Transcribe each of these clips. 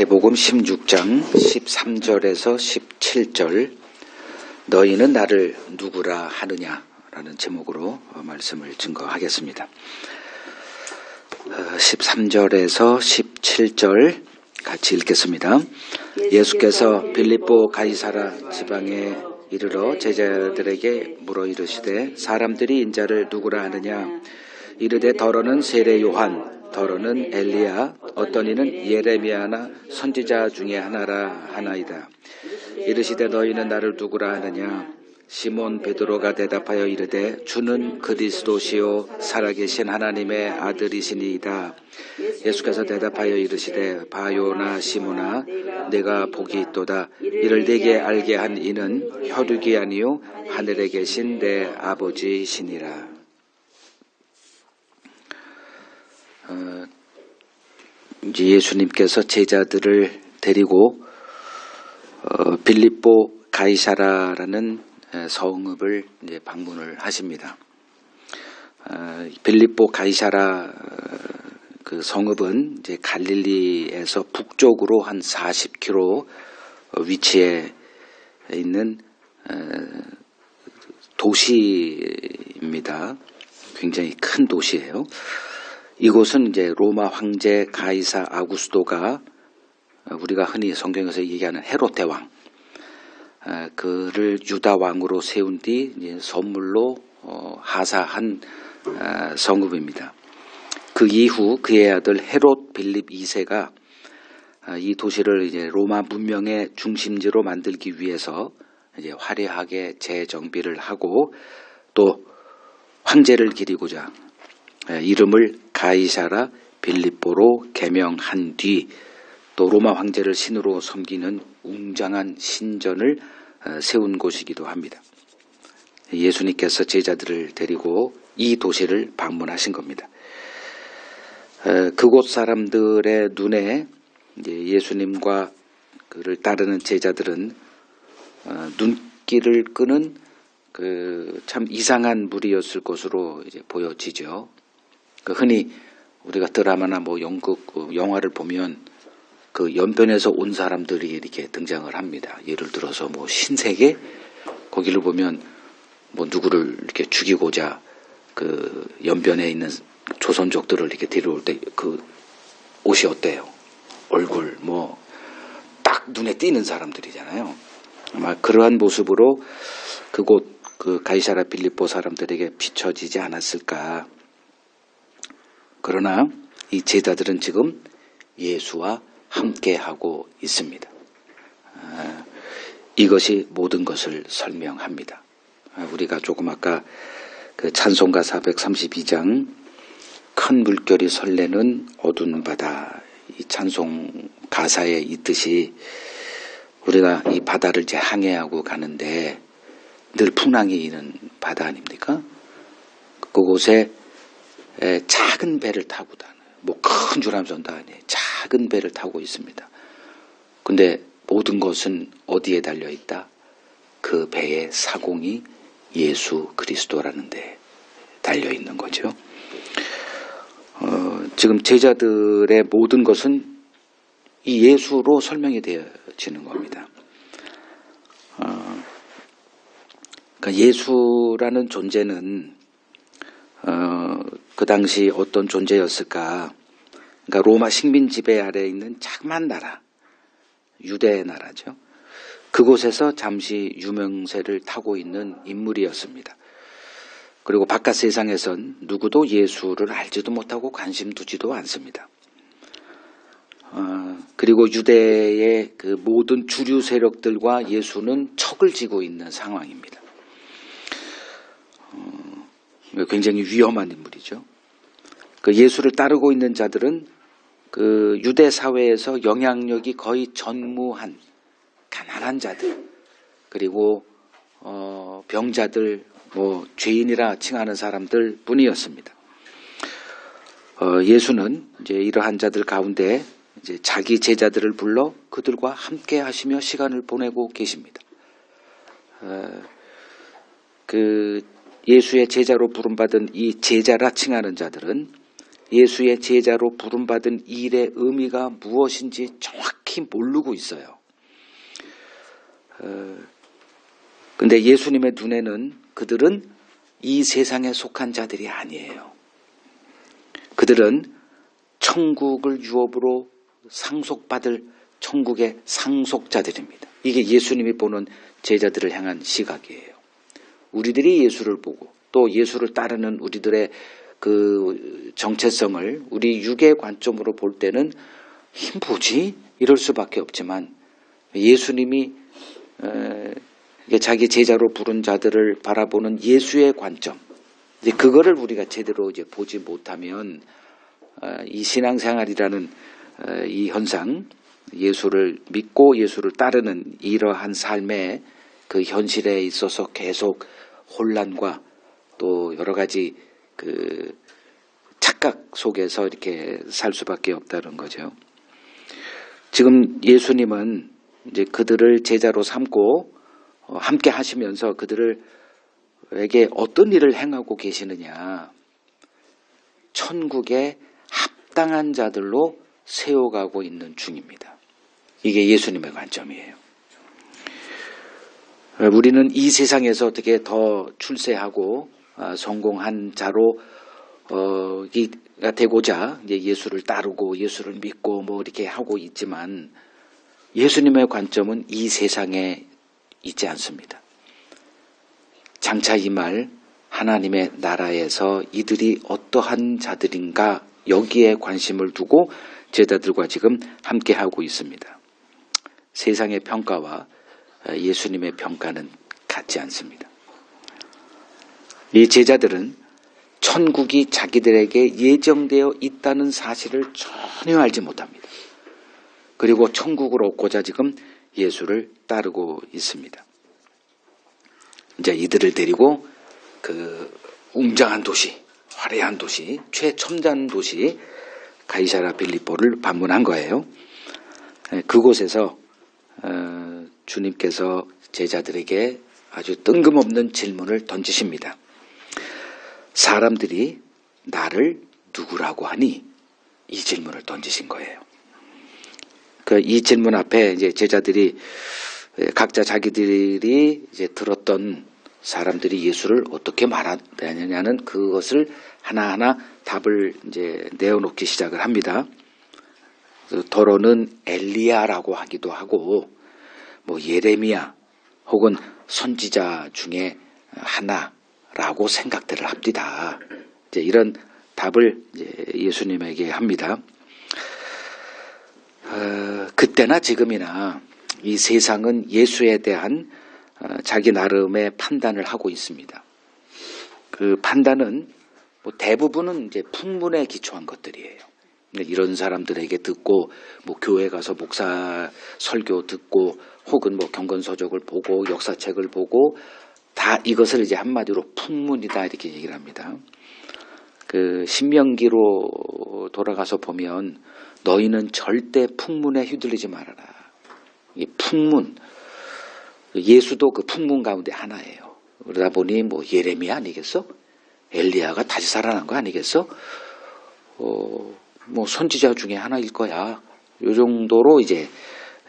마태복음 16장 13절에서 17절 너희는 나를 누구라 하느냐라는 제목으로 말씀을 증거하겠습니다. 13절에서 17절 같이 읽겠습니다. 예수께서 빌립보 가이사라 지방에 이르러 제자들에게 물어 이르시되 사람들이 인자를 누구라 하느냐 이르되 더러는 세례 요한 더러는 엘리야 어떤 이는 예레미야나 선지자 중에 하나라 하나이다. 이르시되 너희는 나를 누구라 하느냐 시몬 베드로가 대답하여 이르되 주는 그리스도시요 살아계신 하나님의 아들이시니이다. 예수께서 대답하여 이르시되 바요나 시몬아 내가 복이 있도다. 이를 내게 알게 한 이는 혈육이 아니요 하늘에 계신 내 아버지시니라. 이제 예수님께서 제자들을 데리고 빌립보 가이사라라는 성읍을 이제 방문을 하십니다. 빌립보 가이사라 그 성읍은 이제 갈릴리에서 북쪽으로 한 40km 위치에 있는 도시입니다. 굉장히 큰 도시예요. 이곳은 이제 로마 황제 가이사 아구스토가 우리가 흔히 성경에서 얘기하는 헤롯 대왕 그를 유다 왕으로 세운 뒤 이제 선물로 하사한 성읍입니다. 그 이후 그의 아들 헤롯 빌립 2세가 이 도시를 이제 로마 문명의 중심지로 만들기 위해서 이제 화려하게 재정비를 하고 또 황제를 기리고자 이름을 가이사라 빌립보로 개명한 뒤 또 로마 황제를 신으로 섬기는 웅장한 신전을 세운 곳이기도 합니다. 예수님께서 제자들을 데리고 이 도시를 방문하신 겁니다. 그곳 사람들의 눈에 이제 예수님과 그를 따르는 제자들은 눈길을 끄는 그 참 이상한 무리였을 것으로 이제 보여지죠. 흔히 우리가 드라마나 뭐 연극, 영화를 보면 그 연변에서 온 사람들이 이렇게 등장을 합니다. 예를 들어서 뭐 신세계 거기를 보면 뭐 누구를 이렇게 죽이고자 그 연변에 있는 조선족들을 이렇게 데려올 때 그 옷이 어때요? 얼굴 뭐 딱 눈에 띄는 사람들이잖아요. 아마 그러한 모습으로 그곳 그 가이사라 빌립보 사람들에게 비춰지지 않았을까. 그러나 이 제자들은 지금 예수와 함께하고 있습니다. 이것이 모든 것을 설명합니다. 우리가 조금 아까 그 찬송가 432장 큰 물결이 설레는 어두운 바다 이 찬송 가사에 있듯이 우리가 이 바다를 이제 항해하고 가는데 늘 풍랑이 있는 바다 아닙니까? 그곳에 작은 배를 타고 다녀요. 뭐 큰 주람선도 아니에요. 작은 배를 타고 있습니다. 근데 모든 것은 어디에 달려있다? 그 배의 사공이 예수 그리스도라는 데 달려있는 거죠. 지금 제자들의 모든 것은 이 예수로 설명이 되어지는 겁니다. 그러니까 예수라는 존재는 그 당시 어떤 존재였을까? 그러니까 로마 식민 지배 아래에 있는 자그마한 나라, 유대 나라죠. 그곳에서 잠시 유명세를 타고 있는 인물이었습니다. 그리고 바깥 세상에선 누구도 예수를 알지도 못하고 관심 두지도 않습니다. 그리고 유대의 그 모든 주류 세력들과 예수는 척을 지고 있는 상황입니다. 굉장히 위험한 인물이죠. 그 예수를 따르고 있는 자들은 그 유대 사회에서 영향력이 거의 전무한 가난한 자들 그리고 병자들 뭐 죄인이라 칭하는 사람들 뿐이었습니다. 예수는 이제 이러한 자들 가운데 이제 자기 제자들을 불러 그들과 함께 하시며 시간을 보내고 계십니다. 그 예수의 제자로 부름받은 이 제자라 칭하는 자들은 예수의 제자로 부름받은 일의 의미가 무엇인지 정확히 정확히 모르고 있어요. 근데 예수님의 눈에는 그들은 이 세상에 속한 자들이 아니에요. 그들은 천국을 유업으로 상속받을 천국의 상속자들입니다. 이게 예수님이 보는 제자들을 향한 시각이에요. 우리들이 예수를 보고 또 예수를 따르는 우리들의 그 정체성을 우리 육의 관점으로 볼 때는 뭐지? 이럴 수밖에 없지만 예수님이 자기 제자로 부른 자들을 바라보는 예수의 관점, 이제 그거를 우리가 제대로 이제 보지 못하면 이 신앙생활이라는 이 현상, 예수를 믿고 예수를 따르는 이러한 삶의 그 현실에 있어서 계속 혼란과 또 여러 가지 그 착각 속에서 이렇게 살 수밖에 없다는 거죠. 지금 예수님은 이제 그들을 제자로 삼고 함께 하시면서 그들에게 어떤 일을 행하고 계시느냐, 천국에 합당한 자들로 세워가고 있는 중입니다. 이게 예수님의 관점이에요. 우리는 이 세상에서 어떻게 더 출세하고 성공한 자로 되고자 이제 예수를 따르고 예수를 믿고 뭐 이렇게 하고 있지만 예수님의 관점은 이 세상에 있지 않습니다. 장차 임할 하나님의 나라에서 이들이 어떠한 자들인가 여기에 관심을 두고 제자들과 지금 함께하고 있습니다. 세상의 평가와 예수님의 평가는 같지 않습니다. 이 제자들은 천국이 자기들에게 예정되어 있다는 사실을 전혀 알지 못합니다. 그리고 천국을 얻고자 지금 예수를 따르고 있습니다. 이제 이들을 데리고 그 웅장한 도시, 화려한 도시, 최첨단 도시 가이사랴 빌립보를 방문한 거예요. 그곳에서 주님께서 제자들에게 아주 뜬금없는 질문을 던지십니다. 사람들이 나를 누구라고 하니? 이 질문을 던지신 거예요. 이 질문 앞에 이제 제자들이 각자 자기들이 이제 들었던 사람들이 예수를 어떻게 말하느냐는 그것을 하나하나 답을 이제 내어놓기 시작을 합니다. 더러는 엘리야라고 하기도 하고, 뭐 예레미야 혹은 선지자 중에 하나라고 생각들을 합니다. 이제 이런 답을 이제 예수님에게 합니다. 그때나 지금이나 이 세상은 예수에 대한 자기 나름의 판단을 하고 있습니다. 그 판단은 뭐 대부분은 이제 풍문에 기초한 것들이에요. 이런 사람들에게 듣고 뭐 교회 가서 목사 설교 듣고 혹은 뭐 경건서적을 보고 역사책을 보고 다 이것을 이제 한마디로 풍문이다 이렇게 얘기를 합니다. 그 신명기로 돌아가서 보면 너희는 절대 풍문에 휘둘리지 말아라. 이 풍문, 예수도 그 풍문 가운데 하나예요. 그러다 보니 뭐 예레미야 아니겠어? 엘리야가 다시 살아난 거 아니겠어? 뭐 선지자 중에 하나일 거야. 이 정도로 이제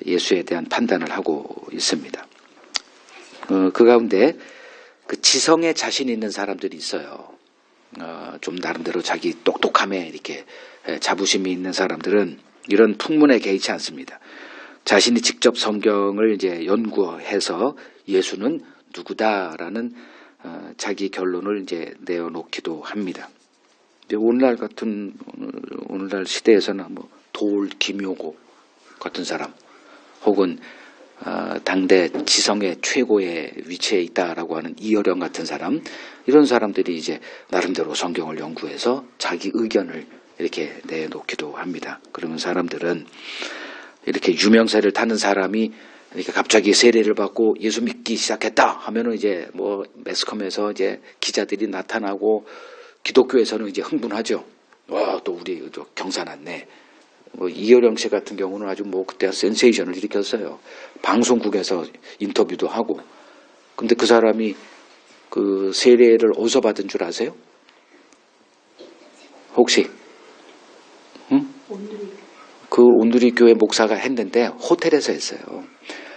예수에 대한 판단을 하고 있습니다. 그 가운데 그 지성에 자신 있는 사람들이 있어요. 좀 나름대로 자기 똑똑함에 이렇게 자부심이 있는 사람들은 이런 풍문에 개의치 않습니다. 자신이 직접 성경을 이제 연구해서 예수는 누구다라는 자기 결론을 이제 내어놓기도 합니다. 오늘날 시대에서는 뭐 도울 김효고 같은 사람 혹은 당대 지성의 최고의 위치에 있다라고 하는 이어령 같은 사람, 이런 사람들이 이제 나름대로 성경을 연구해서 자기 의견을 이렇게 내놓기도 합니다. 그러면 사람들은 이렇게 유명세를 타는 사람이 이렇게 갑자기 세례를 받고 예수 믿기 시작했다 하면은 이제 뭐 매스컴에서 이제 기자들이 나타나고 기독교에서는 이제 흥분하죠. 와, 또 우리 경사 났네. 뭐 이어령 씨 같은 경우는 아주 뭐 그때 센세이션을 일으켰어요. 방송국에서 인터뷰도 하고. 근데 그 사람이 그 세례를 어디서 받은 줄 아세요? 혹시? 응? 그 온누리 교회 목사가 했는데 호텔에서 했어요.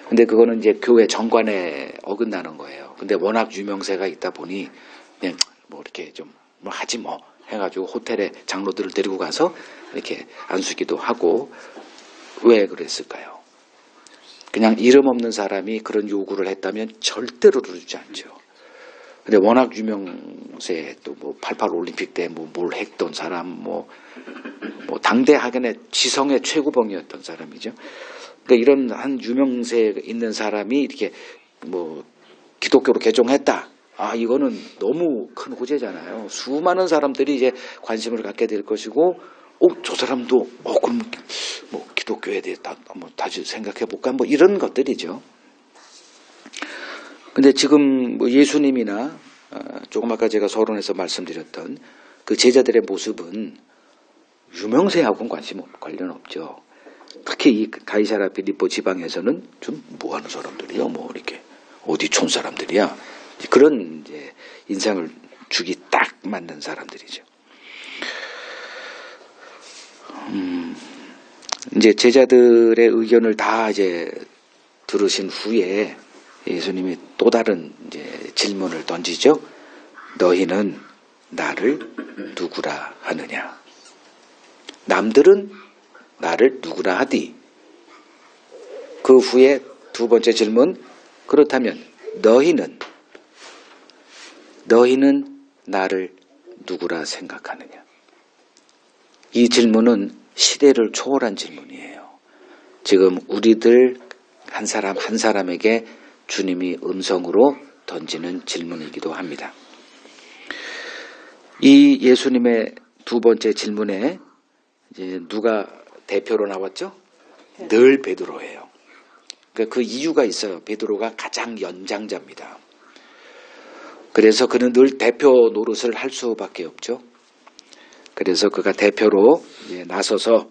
근데 그거는 이제 교회 정관에 어긋나는 거예요. 근데 워낙 유명세가 있다 보니 그냥 뭐 이렇게 좀 뭐 하지 뭐 해가지고 호텔에 장로들을 데리고 가서 이렇게 안수기도 하고. 왜 그랬을까요? 그냥 이름 없는 사람이 그런 요구를 했다면 절대로 주지 않죠. 근데 워낙 유명세, 또 뭐 88 올림픽 때 뭐 뭘 했던 사람, 뭐 당대 학연의 지성의 최고봉이었던 사람이죠. 그러니까 이런 한 유명세 있는 사람이 이렇게 뭐 기독교로 개종했다. 아, 이거는 너무 큰 호재잖아요. 수많은 사람들이 이제 관심을 갖게 될 것이고, 저 사람도, 그럼 뭐 기독교에 대해 뭐 다시 생각해 볼까? 뭐 이런 것들이죠. 근데 지금 뭐 예수님이나 조금 아까 제가 서론에서 말씀드렸던 그 제자들의 모습은 유명세하고는 관련 없죠. 특히 이 가이사랴 빌립보 지방에서는 좀 뭐하는 사람들이야, 뭐 이렇게 어디 촌 사람들이야, 그런 이제 인상을 주기 딱 맞는 사람들이죠. 이제 제자들의 의견을 다 이제 들으신 후에 예수님이 또 다른 이제 질문을 던지죠. 너희는 나를 누구라 하느냐? 남들은 나를 누구라 하디? 그 후에 두 번째 질문, 그렇다면 너희는 나를 누구라 생각하느냐? 이 질문은 시대를 초월한 질문이에요. 지금 우리들 한 사람 한 사람에게 주님이 음성으로 던지는 질문이기도 합니다. 이 예수님의 두 번째 질문에 이제 누가 대표로 나왔죠? 늘 베드로예요. 그러니까 그 이유가 있어요. 베드로가 가장 연장자입니다. 그래서 그는 늘 대표 노릇을 할 수밖에 없죠. 그래서 그가 대표로 나서서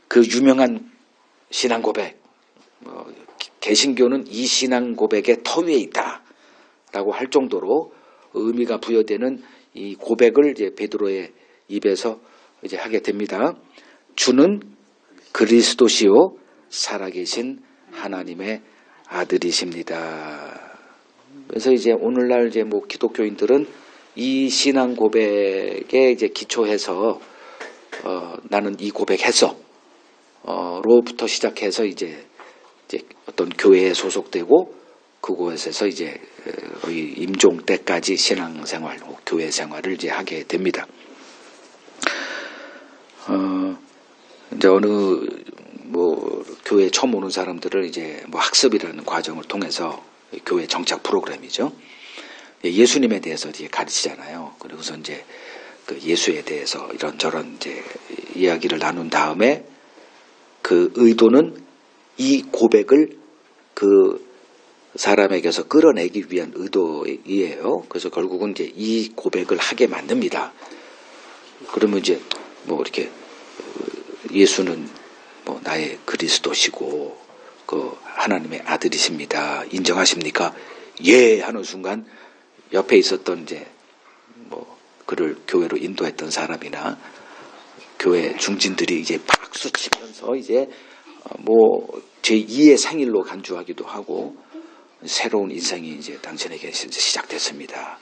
그 유명한 신앙 고백, 개신교는 이 신앙 고백의 터 위에 있다라고 할 정도로 의미가 부여되는 이 고백을 이제 베드로의 입에서 이제 하게 됩니다. 주는 그리스도시요 살아계신 하나님의 아들이십니다. 그래서 이제 오늘날 이제 뭐 기독교인들은 이 신앙 고백에 이제 기초해서 나는 이 고백해서 로부터 시작해서 이제 어떤 교회에 소속되고 그곳에서 이제 거의 임종 때까지 신앙생활, 교회 생활을 이제 하게 됩니다. 이제 어느 뭐 교회 처음 오는 사람들을 이제 뭐 학습이라는 과정을 통해서 교회 정착 프로그램이죠. 예수님에 대해서 이제 가르치잖아요. 그리고서 이제 그 예수에 대해서 이런저런 이제 이야기를 나눈 다음에 그 의도는 이 고백을 그 사람에게서 끌어내기 위한 의도이에요. 그래서 결국은 이제 이 고백을 하게 만듭니다. 그러면 이제 뭐 이렇게 예수는 뭐 나의 그리스도시고 그 하나님의 아들이십니다. 인정하십니까? 예 하는 순간 옆에 있었던 이제 뭐 그를 교회로 인도했던 사람이나 교회 중진들이 이제 박수 치면서 이제 뭐 제2의 생일로 간주하기도 하고 새로운 인생이 이제 당신에게 시작됐습니다.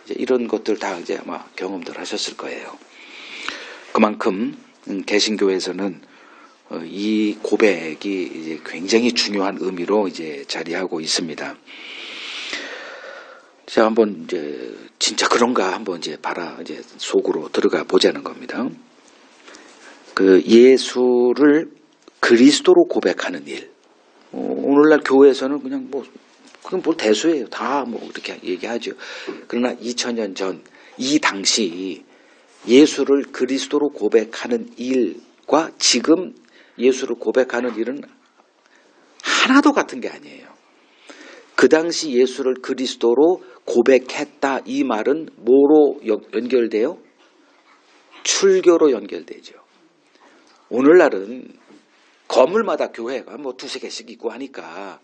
이제 이런 것들 다 이제 아마 경험들 하셨을 거예요. 그만큼 개신교에서는 이 고백이 이제 굉장히 중요한 의미로 이제 자리하고 있습니다. 자, 한번 이제 진짜 그런가 한번 이제 이제 속으로 들어가 보자는 겁니다. 그 예수를 그리스도로 고백하는 일. 오늘날 교회에서는 그냥 뭐 그건 뭘 대수예요. 다 뭐 이렇게 얘기하죠. 그러나 2000년 전 이 당시 예수를 그리스도로 고백하는 일과 지금 예수를 고백하는 일은 하나도 같은 게 아니에요. 그 당시 예수를 그리스도로 고백했다 이 말은 뭐로 연결돼요? 출교로 연결되죠. 오늘날은 건물마다 교회가 뭐 두세 개씩 있고 하니까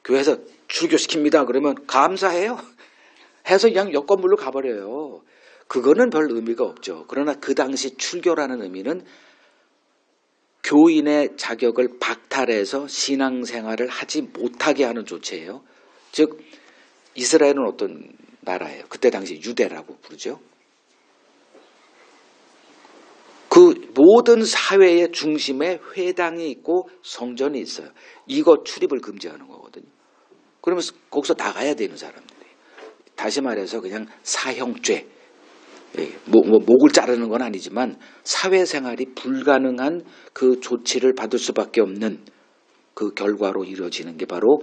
교회에서 출교시킵니다. 그러면 감사해요. 해서 그냥 옆 건물로 가버려요. 그거는 별 의미가 없죠. 그러나 그 당시 출교라는 의미는 교인의 자격을 박탈해서 신앙생활을 하지 못하게 하는 조치예요. 즉 이스라엘은 어떤 나라예요? 그때 당시 유대라고 부르죠. 그 모든 사회의 중심에 회당이 있고 성전이 있어요. 이거 출입을 금지하는 거거든요. 그러면서 거기서 나가야 되는 사람들이. 다시 말해서 그냥 사형죄. 목을 자르는 건 아니지만 사회생활이 불가능한 그 조치를 받을 수밖에 없는 그 결과로 이루어지는 게 바로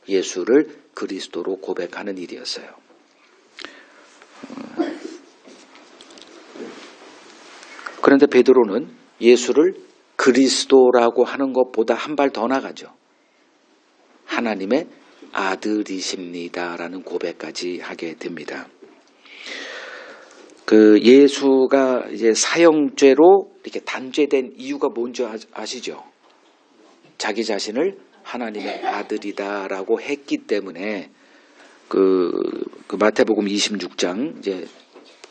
예수를 그리스도로 고백하는 일이었어요. 그런데 베드로는 예수를 그리스도라고 하는 것보다 한 발 더 나가죠. 하나님의 아들이십니다라는 고백까지 하게 됩니다. 그 예수가 이제 사형죄로 이렇게 단죄된 이유가 뭔지 아시죠? 자기 자신을 하나님의 아들이다라고 했기 때문에 그 마태복음 26장 이제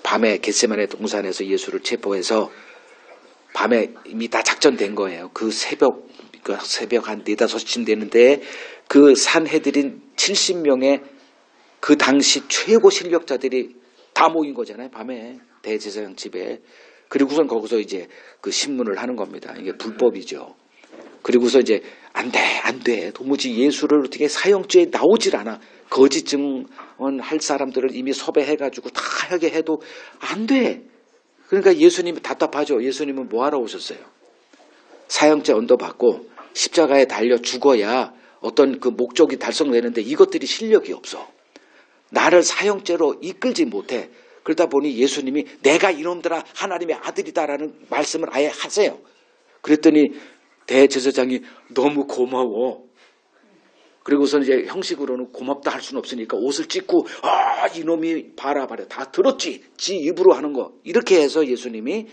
밤에 겟세마네 동산에서 예수를 체포해서 밤에 이미 다 작전된 거예요. 그 새벽 한 4-5쯤 되는데 그 산헤드린 70명의 그 당시 최고 실력자들이 다 모인 거잖아요. 밤에 대제사장 집에. 그리고선 거기서 이제 그 신문을 하는 겁니다. 이게 불법이죠. 그리고서 이제 안 돼. 도무지 예수를 어떻게 사형죄에 나오질 않아. 거짓 증언할 사람들을 이미 섭외해가지고 다 하게 해도 안 돼. 그러니까 예수님이 답답하죠. 예수님은 뭐하러 오셨어요? 사형죄 언도받고 십자가에 달려 죽어야 어떤 그 목적이 달성되는데 이것들이 실력이 없어. 나를 사형죄로 이끌지 못해. 그러다 보니 예수님이 내가 이놈들아 하나님의 아들이다라는 말씀을 아예 하세요. 그랬더니 대제사장이 너무 고마워. 그리고서 이제 형식으로는 고맙다 할 수는 없으니까 옷을 찢고 이놈이 봐라 다 들었지. 지 입으로 하는 거. 이렇게 해서 예수님이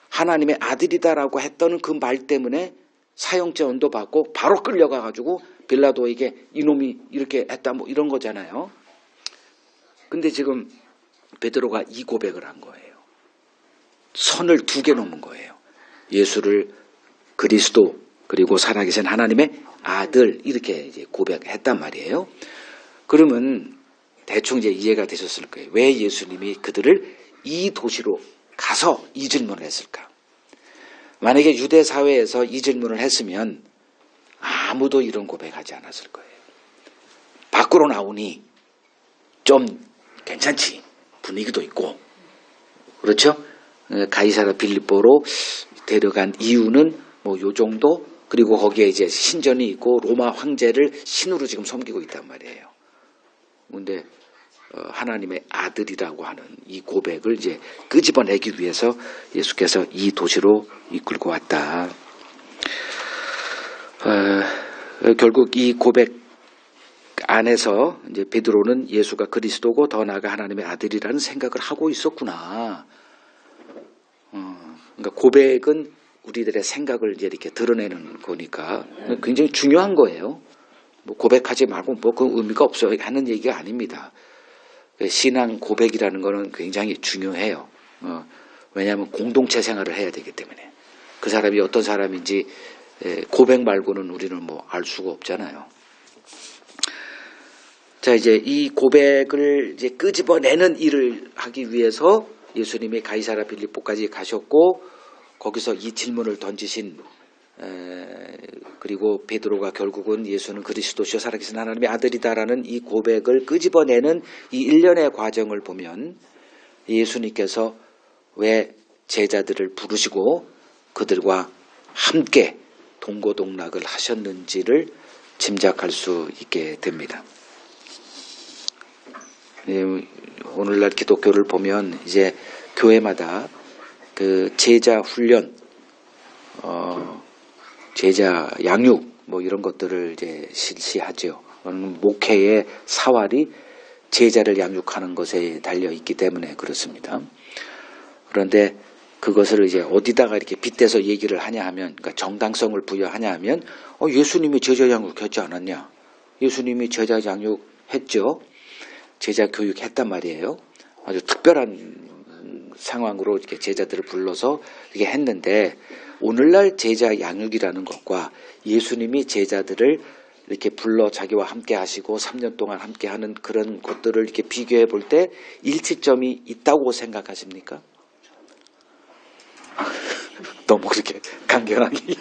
하나님의 아들이다라고 했던 그 말 때문에 사형죄 언도받고 바로 끌려가가지고 빌라도에게 이놈이 이렇게 했다 뭐 이런 거잖아요. 근데 지금 베드로가 이 고백을 한 거예요. 선을 2개 넘은 거예요. 예수를 그리스도 그리고 살아계신 하나님의 아들 이렇게 이제 고백했단 말이에요. 그러면 대충 이제 이해가 되셨을 거예요. 왜 예수님이 그들을 이 도시로 가서 이 질문을 했을까? 만약에 유대 사회에서 이 질문을 했으면 아무도 이런 고백하지 않았을 거예요. 밖으로 나오니 좀 괜찮지. 분위기도 있고. 그렇죠? 가이사라 빌립보로 데려간 이유는 뭐 요 정도. 그리고 거기에 이제 신전이 있고 로마 황제를 신으로 지금 섬기고 있단 말이에요. 그런데 하나님의 아들이라고 하는 이 고백을 이제 끄집어내기 위해서 예수께서 이 도시로 이끌고 왔다. 결국 이 고백 안에서 이제 베드로는 예수가 그리스도고 더 나아가 하나님의 아들이라는 생각을 하고 있었구나. 그러니까 고백은 우리들의 생각을 이제 이렇게 드러내는 거니까 굉장히 중요한 거예요. 뭐 고백하지 말고 뭐 그 의미가 없어 하는 얘기가 아닙니다. 신앙 고백이라는 거는 굉장히 중요해요. 왜냐하면 공동체 생활을 해야 되기 때문에 그 사람이 어떤 사람인지 고백 말고는 우리는 뭐 알 수가 없잖아요. 자, 이제 이 고백을 이제 끄집어내는 일을 하기 위해서 예수님이 가이사라 빌립보까지 가셨고 거기서 이 질문을 던지신 그리고 베드로가 결국은 예수는 그리스도시요 살아계신 하나님의 아들이다라는 이 고백을 끄집어내는 이 일련의 과정을 보면 예수님께서 왜 제자들을 부르시고 그들과 함께 동고동락을 하셨는지를 짐작할 수 있게 됩니다. 오늘날 기독교를 보면 이제 교회마다 그 제자 훈련, 제자 양육 뭐 이런 것들을 이제 실시하죠. 목회의 사활이 제자를 양육하는 것에 달려 있기 때문에 그렇습니다. 그런데 그것을 이제 어디다가 이렇게 빗대서 얘기를 하냐 하면, 그러니까 정당성을 부여하냐 하면, 예수님이 제자 양육했지 않았냐? 예수님이 제자 양육했죠. 제자 교육했단 말이에요. 아주 특별한 상황으로 이렇게 제자들을 불러서 이렇게 했는데, 오늘날 제자 양육이라는 것과 예수님이 제자들을 이렇게 불러 자기와 함께 하시고 3년 동안 함께 하는 그런 것들을 이렇게 비교해 볼 때 일치점이 있다고 생각하십니까? 너무 그렇게 강경하게.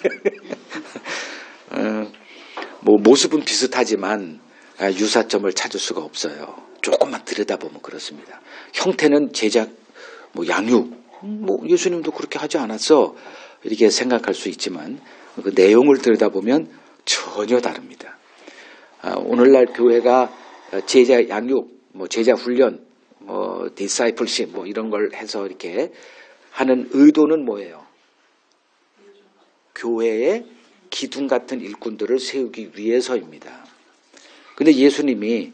뭐 모습은 비슷하지만 유사점을 찾을 수가 없어요. 조금만 들여다보면 그렇습니다. 형태는 제자, 뭐 양육, 뭐 예수님도 그렇게 하지 않았어, 이렇게 생각할 수 있지만 그 내용을 들여다보면 전혀 다릅니다. 오늘날 교회가 제자 양육, 뭐 제자 훈련, 뭐 디사이플십 뭐 이런 걸 해서 이렇게 하는 의도는 뭐예요? 교회의 기둥 같은 일꾼들을 세우기 위해서입니다. 근데 예수님이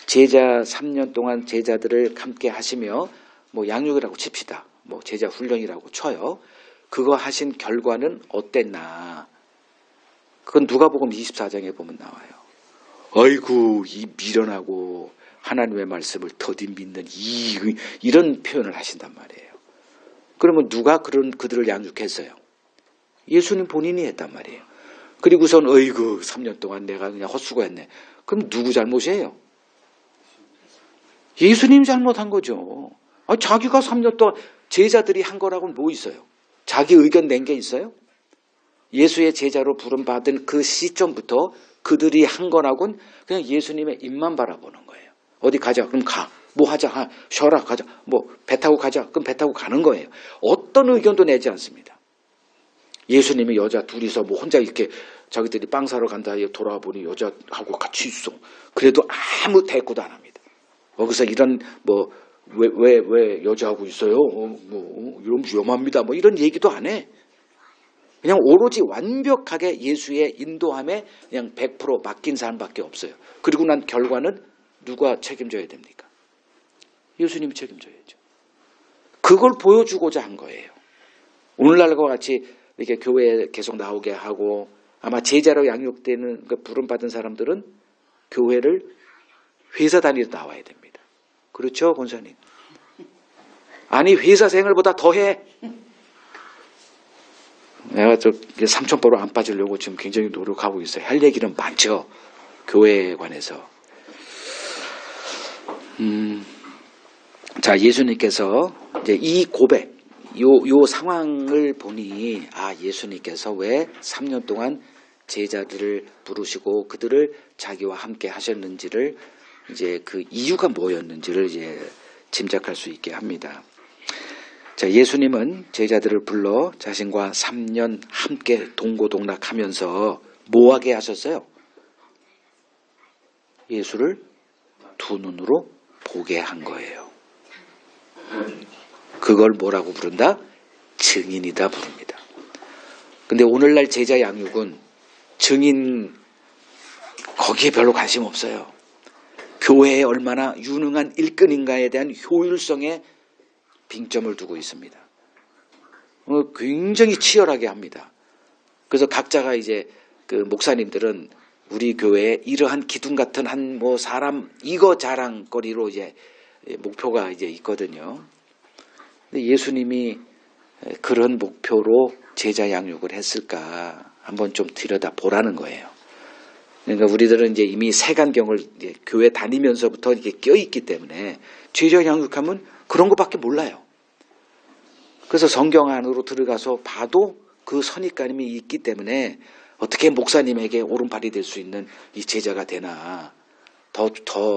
제자 3년 동안 제자들을 함께 하시며 뭐 양육이라고 칩시다. 뭐 제자 훈련이라고 쳐요. 그거 하신 결과는 어땠나? 그건 누가복음 24장에 보면 나와요. 아이고, 이 미련하고 하나님의 말씀을 더디 믿는 이런 표현을 하신단 말이에요. 그러면 누가 그들을 양육했어요? 예수님 본인이 했단 말이에요. 그리고선 어이구 3년 동안 내가 그냥 헛수고했네. 그럼 누구 잘못이에요? 예수님 잘못한 거죠. 자기가 3년 동안 제자들이 한 거라고는 뭐 있어요? 자기 의견 낸 게 있어요? 예수의 제자로 부름받은 그 시점부터 그들이 한 거라고는 그냥 예수님의 입만 바라보는 거예요. 어디 가자. 그럼 가. 뭐 하자. 쉬어라. 가자. 뭐 배 타고 가자. 그럼 배 타고 가는 거예요. 어떤 의견도 내지 않습니다. 예수님이 여자 둘이서 뭐 혼자 이렇게 자기들이 빵 사러 간다 돌아와 보니 여자하고 같이 있어. 그래도 아무 대꾸도 안 합니다. 거기서 이런 뭐 왜 여자하고 있어요? 이러면 위험합니다. 뭐 이런 얘기도 안 해. 그냥 오로지 완벽하게 예수의 인도함에 그냥 100% 맡긴 사람밖에 없어요. 그리고 난 결과는 누가 책임져야 됩니까? 예수님이 책임져야죠. 그걸 보여주고자 한 거예요. 오늘날과 같이 이렇게 교회에 계속 나오게 하고 아마 제자로 양육되는 부름받은 사람들은 교회를 회사 다니러 나와야 됩니다. 그렇죠, 권사님? 아니, 회사 생활보다 더해. 내가 삼천포로 안 빠지려고 지금 굉장히 노력하고 있어요. 할 얘기는 많죠. 교회에 관해서. 자, 예수님께서 이제 이 고백, 요 상황을 보니 예수님께서 왜 3년 동안 제자들을 부르시고 그들을 자기와 함께 하셨는지를 이제 그 이유가 뭐였는지를 이제 짐작할 수 있게 합니다. 자, 예수님은 제자들을 불러 자신과 3년 함께 동고동락하면서 뭐하게 하셨어요? 예수를 두 눈으로 보게 한 거예요. 그걸 뭐라고 부른다? 증인이다 부릅니다. 근데 오늘날 제자 양육은 증인 거기에 별로 관심 없어요. 교회에 얼마나 유능한 일꾼인가에 대한 효율성에 빙점을 두고 있습니다. 굉장히 치열하게 합니다. 그래서 각자가 이제 그 목사님들은 우리 교회에 이러한 기둥 같은 한 뭐 사람 이거 자랑거리로 이제 목표가 이제 있거든요. 근데 예수님이 그런 목표로 제자 양육을 했을까 한번 좀 들여다 보라는 거예요. 그러니까 우리들은 이제 이미 세간경을 이제 교회 다니면서부터 이렇게 껴있기 때문에 제자 양육하면 그런 것밖에 몰라요. 그래서 성경 안으로 들어가서 봐도 그 선입관이 있기 때문에 어떻게 목사님에게 오른팔이 될 수 있는 이 제자가 되나, 더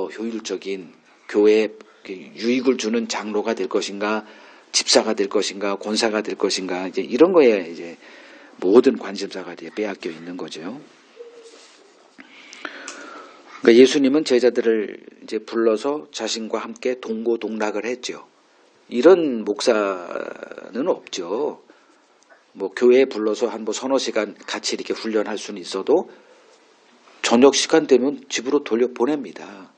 효율적인 교회에 유익을 주는 장로가 될 것인가, 집사가 될 것인가, 권사가 될 것인가, 이제 이런 거에 이제 모든 관심사가 빼앗겨 있는 거죠. 그러니까 예수님은 제자들을 이제 불러서 자신과 함께 동고동락을 했죠. 이런 목사는 없죠. 뭐 교회에 불러서 한 뭐 서너 시간 같이 이렇게 훈련할 수는 있어도 저녁 시간 되면 집으로 돌려보냅니다.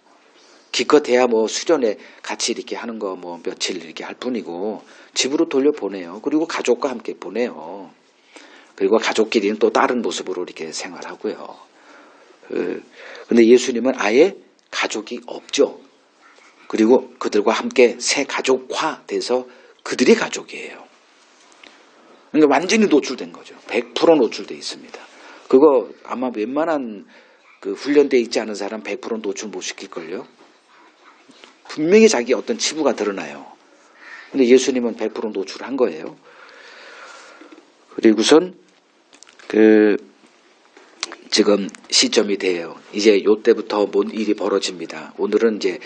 기껏해야 뭐 수련회 같이 이렇게 하는 거 뭐 며칠 이렇게 할 뿐이고 집으로 돌려보내요. 그리고 가족과 함께 보내요. 그리고 가족끼리는 또 다른 모습으로 이렇게 생활하고요. 근데 예수님은 아예 가족이 없죠. 그리고 그들과 함께 새 가족화 돼서 그들이 가족이에요. 그러니까 완전히 노출된 거죠. 100% 노출돼 있습니다. 그거 아마 웬만한 그 훈련돼 있지 않은 사람 100% 노출 못 시킬걸요. 분명히 자기 어떤 치부가 드러나요. 근데 예수님은 100% 노출한 거예요. 그리고선 지금 시점이 돼요. 이제 요때부터 뭔 일이 벌어집니다. 오늘은 이제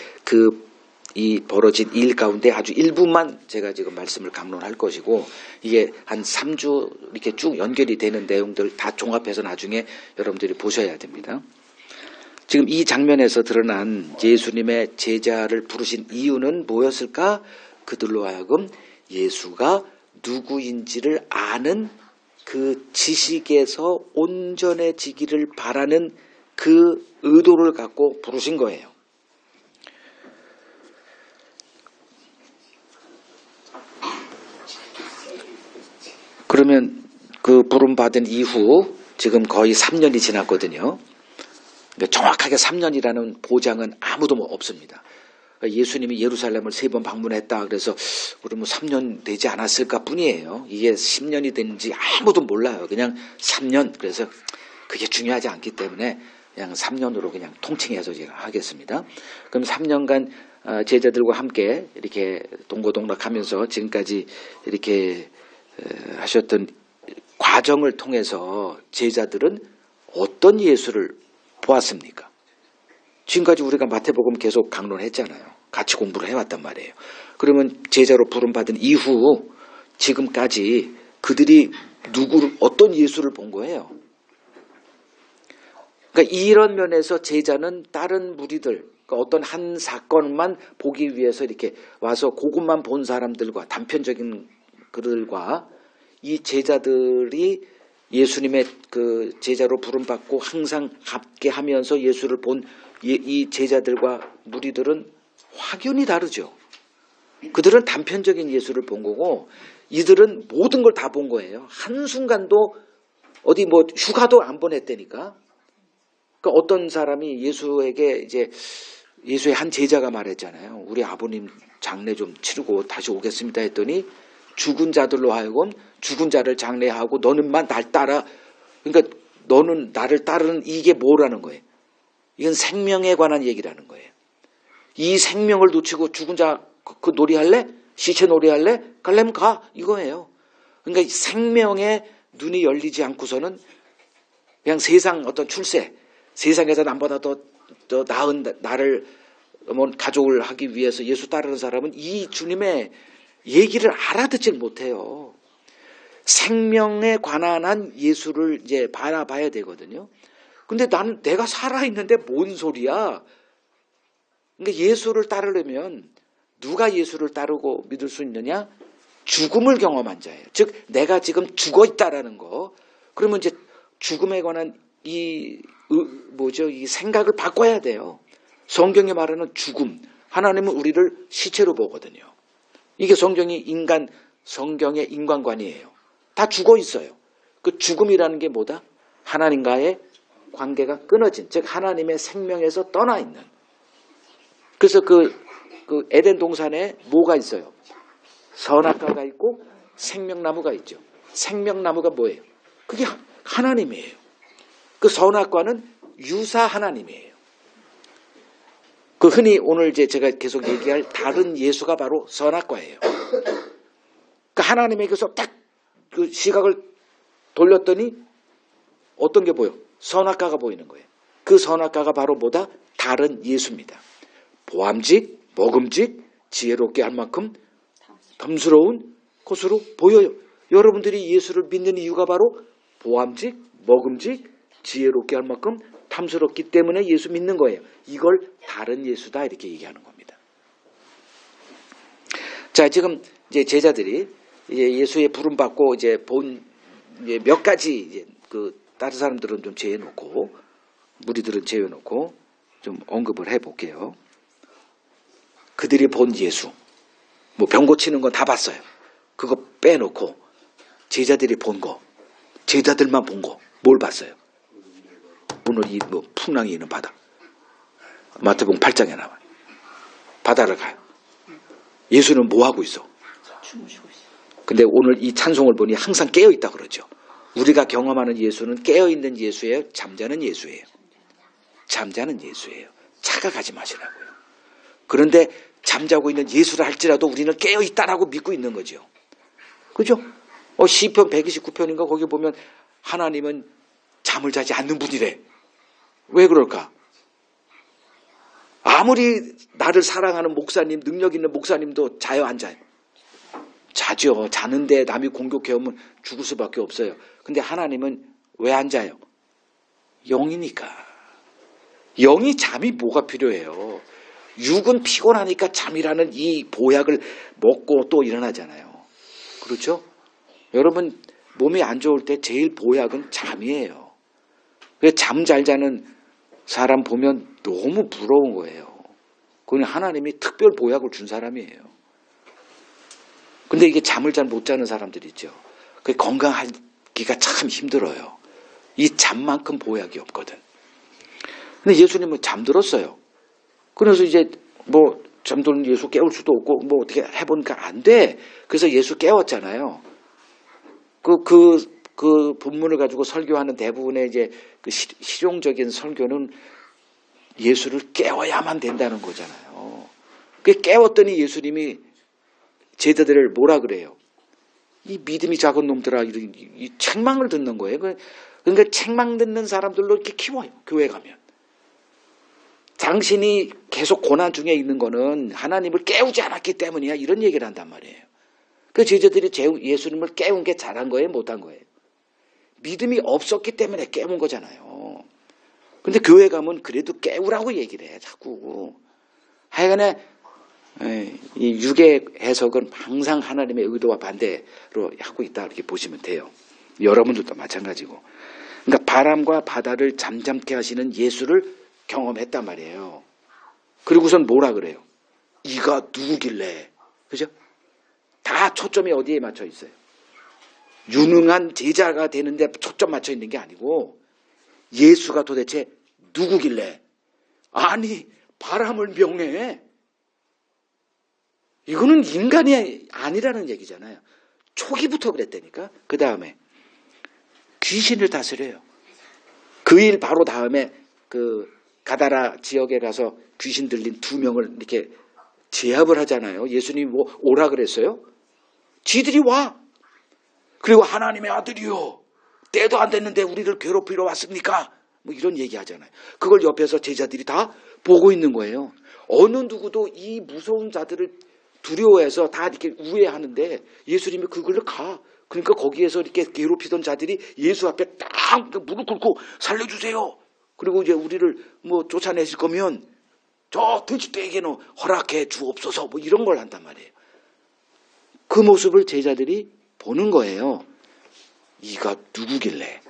이 벌어진 일 가운데 아주 일부만 제가 지금 말씀을 강론할 것이고, 이게 한 3주 이렇게 쭉 연결이 되는 내용들 다 종합해서 나중에 여러분들이 보셔야 됩니다. 지금 이 장면에서 드러난 예수님의 제자를 부르신 이유는 뭐였을까? 그들로 하여금 예수가 누구인지를 아는 그 지식에서 온전해지기를 바라는 그 의도를 갖고 부르신 거예요. 그러면 그 부름받은 이후 지금 거의 3년이 지났거든요. 정확하게 3년이라는 보장은 아무도 없습니다. 예수님이 예루살렘을 3번 방문했다. 그래서 그러면 3년 되지 않았을까 뿐이에요. 이게 10년이 된지 아무도 몰라요. 그냥 3년. 그래서 그게 중요하지 않기 때문에 그냥 3년으로 그냥 통칭해서 제가 하겠습니다. 그럼 3년간 제자들과 함께 이렇게 동고동락하면서 지금까지 이렇게 하셨던 과정을 통해서 제자들은 어떤 예수를 보았습니까? 지금까지 우리가 마태복음 계속 강론했잖아요. 같이 공부를 해왔단 말이에요. 그러면 제자로 부름받은 이후 지금까지 그들이 어떤 예수를 본 거예요? 그러니까 이런 면에서 제자는 다른 무리들, 그러니까 어떤 한 사건만 보기 위해서 이렇게 와서 그것만 본 사람들과 단편적인 그들과 이 제자들이 예수님의 그 제자로 부름받고 항상 함께 하면서 예수를 본 이 제자들과 무리들은 확연히 다르죠. 그들은 단편적인 예수를 본 거고 이들은 모든 걸 다 본 거예요. 한순간도 어디 뭐 휴가도 안 보냈다니까. 그러니까 어떤 사람이 예수에게 이제 예수의 한 제자가 말했잖아요. 우리 아버님 장례 좀 치르고 다시 오겠습니다 했더니 죽은 자들로 하여금 죽은 자를 장례하고 너는만 날 따라. 그러니까 너는 나를 따르는 이게 뭐라는 거예요? 이건 생명에 관한 얘기라는 거예요. 이 생명을 놓치고 죽은 자 그 놀이할래? 시체 놀이할래? 갈래면 가. 이거예요. 그러니까 생명에 눈이 열리지 않고서는 그냥 세상 어떤 출세, 세상에서 남보다 더 나은 나를 가족을 하기 위해서 예수 따르는 사람은 이 주님의 얘기를 알아듣지 못해요. 생명에 관한 한 예수를 이제 바라봐야 되거든요. 근데 나는 내가 살아있는데 뭔 소리야? 그러니까 예수를 따르려면 누가 예수를 따르고 믿을 수 있느냐? 죽음을 경험한 자예요. 즉 내가 지금 죽어 있다라는 거. 그러면 이제 죽음에 관한 이 생각을 바꿔야 돼요. 성경이 말하는 죽음. 하나님은 우리를 시체로 보거든요. 이게 성경의 인간관이에요. 다 죽어 있어요. 그 죽음이라는 게 뭐다? 하나님과의 관계가 끊어진, 즉 하나님의 생명에서 떠나 있는. 그래서 그 에덴 동산에 뭐가 있어요? 선악과가 있고 생명나무가 있죠. 생명나무가 뭐예요? 그게 하나님이에요. 그 선악과는 유사 하나님이에요. 그 흔히 오늘 이제 제가 계속 얘기할 다른 예수가 바로 선악과예요. 그 하나님에게서 딱 그 시각을 돌렸더니 어떤 게 보여? 선악과가 보이는 거예요. 그 선악과가 바로 뭐다? 다른 예수입니다. 보암직, 먹음직, 지혜롭게 할 만큼 탐스러운 것으로 보여요. 여러분들이 예수를 믿는 이유가 바로 보암직, 먹음직, 지혜롭게 할 만큼 탐스럽기 때문에 예수 믿는 거예요. 이걸 다른 예수다 이렇게 얘기하는 겁니다. 자, 지금 이제 제자들이 이제 예수의 부름 받고 이제 본 이제 몇 가지 이제 다른 사람들은 좀 제외놓고 무리들은 제외놓고 좀 언급을 해볼게요. 그들이 본 예수, 뭐 병 고치는 건 다 봤어요. 그거 빼놓고 제자들이 본 거, 제자들만 본 거, 뭘 봤어요? 오늘 이 풍랑이 있는 바다. 마태복음 8장에 나와요. 바다를 가요. 예수는 뭐 하고 있어? 주무시고 있어요. 근데 오늘 이 찬송을 보니 항상 깨어있다 그러죠. 우리가 경험하는 예수는 깨어있는 예수예요? 잠자는 예수예요? 잠자는 예수예요. 착각하지 마시라고요. 그런데 잠자고 있는 예수를 할지라도 우리는 깨어있다라고 믿고 있는 거죠. 그죠? 시편 129편인가 거기 보면 하나님은 잠을 자지 않는 분이래. 왜 그럴까? 아무리 나를 사랑하는 목사님, 능력 있는 목사님도 자요, 안 자요? 자죠. 자는데 남이 공격해오면 죽을 수밖에 없어요. 근데 하나님은 왜 안 자요? 영이니까. 영이 잠이 뭐가 필요해요? 육은 피곤하니까 잠이라는 이 보약을 먹고 또 일어나잖아요. 그렇죠? 여러분 몸이 안 좋을 때 제일 보약은 잠이에요. 잠 잘 자는 사람 보면 너무 부러운 거예요. 그건 하나님이 특별 보약을 준 사람이에요. 근데 이게 잠을 잘 못 자는 사람들이 있죠. 건강하기가 참 힘들어요. 이 잠만큼 보약이 없거든. 근데 예수님은 잠들었어요. 그래서 이제 뭐 잠드는 예수 깨울 수도 없고 뭐 어떻게 해보니까 안 돼. 그래서 예수 깨웠잖아요. 그 본문을 가지고 설교하는 대부분의 이제 그 실용적인 설교는 예수를 깨워야만 된다는 거잖아요. 그 깨웠더니 예수님이 제자들을 뭐라 그래요? 이 믿음이 작은 놈들아, 이 책망을 듣는 거예요. 그러니까 책망 듣는 사람들로 이렇게 키워요. 교회 가면. 당신이 계속 고난 중에 있는 거는 하나님을 깨우지 않았기 때문이야. 이런 얘기를 한단 말이에요. 그 제자들이 예수님을 깨운 게 잘한 거예요? 못한 거예요? 믿음이 없었기 때문에 깨운 거잖아요. 근데 교회 가면 그래도 깨우라고 얘기를 해. 자꾸. 하여간에 이 육의 해석은 항상 하나님의 의도와 반대로 하고 있다. 이렇게 보시면 돼요. 여러분들도 마찬가지고. 그러니까 바람과 바다를 잠잠케 하시는 예수를 경험했단 말이에요. 그리고선 뭐라 그래요? 이가 누구길래? 그죠? 다 초점이 어디에 맞춰 있어요? 유능한 제자가 되는데 초점 맞춰 있는 게 아니고 예수가 도대체 누구길래? 아니 바람을 명해. 이거는 인간이 아니라는 얘기잖아요. 초기부터 그랬다니까. 그 다음에 귀신을 다스려요. 그 일 바로 다음에 그 가다라 지역에 가서 귀신 들린 2명을 이렇게 제압을 하잖아요. 예수님이 뭐 오라 그랬어요? 지들이 와. 그리고 하나님의 아들이요. 때도 안 됐는데 우리를 괴롭히러 왔습니까? 뭐 이런 얘기 하잖아요. 그걸 옆에서 제자들이 다 보고 있는 거예요. 어느 누구도 이 무서운 자들을 두려워해서 다 이렇게 우회하는데 예수님이 그걸로 가. 그러니까 거기에서 이렇게 괴롭히던 자들이 예수 앞에 딱 무릎 꿇고 살려주세요. 그리고 이제 우리를 뭐 쫓아내실 거면 저 돼지떼에게는 허락해 주옵소서 뭐 이런 걸 한단 말이에요. 그 모습을 제자들이 보는 거예요. 이가 누구길래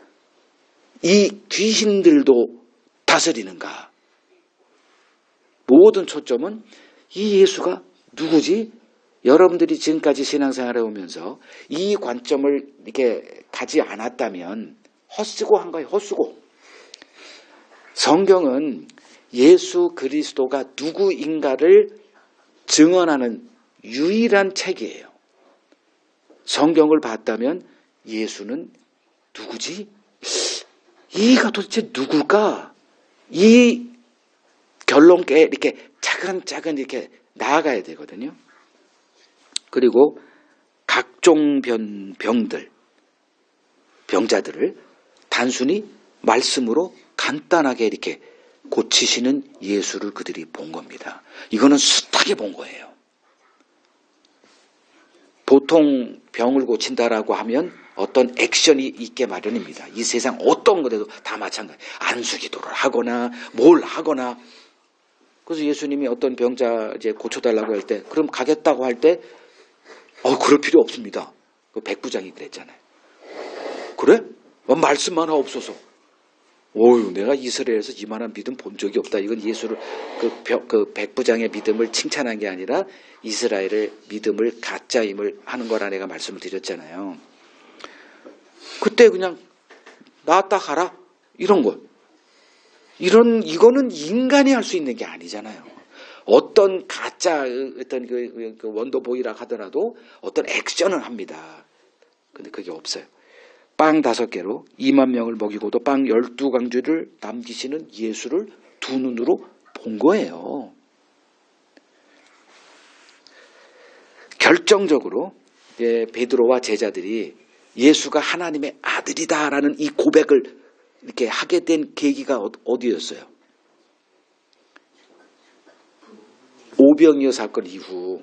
이 귀신들도 다스리는가. 모든 초점은 이 예수가 누구지? 여러분들이 지금까지 신앙생활을 해오면서 이 관점을 이렇게 가지 않았다면 헛쓰고 한 거예요. 헛쓰고. 성경은 예수 그리스도가 누구인가를 증언하는 유일한 책이에요. 성경을 봤다면 예수는 누구지? 이가 도대체 누굴까? 이 결론께 이렇게 차근차근 이렇게 나아가야 되거든요. 그리고 각종 병자들을 단순히 말씀으로 간단하게 이렇게 고치시는 예수를 그들이 본 겁니다. 이거는 숱하게 본 거예요. 보통 병을 고친다라고 하면 어떤 액션이 있게 마련입니다. 이 세상 어떤 것에도 다 마찬가지. 안수기도를 하거나 뭘 하거나. 그래서 예수님이 어떤 병자 이제 고쳐달라고 할 때, 그럼 가겠다고 할 때, 그럴 필요 없습니다. 그 백부장이 그랬잖아요. 그래? 말씀만 하옵소서. 내가 이스라엘에서 이만한 믿음 본 적이 없다. 이건 예수를 그 백부장의 믿음을 칭찬한 게 아니라 이스라엘의 믿음을 가짜임을 하는 거라 내가 말씀을 드렸잖아요. 그때 그냥 나았다 가라 이런 거. 이거는 인간이 할 수 있는 게 아니잖아요. 어떤 가짜 어떤 그 원더보이라 하더라도 어떤 액션을 합니다. 근데 그게 없어요. 빵 5개로 2만 명을 먹이고도 빵 12강주를 남기시는 예수를 두 눈으로 본 거예요. 결정적으로 베드로와 제자들이 예수가 하나님의 아들이다라는 이 고백을 이렇게 하게 된 계기가 어디였어요? 오병이어 사건 이후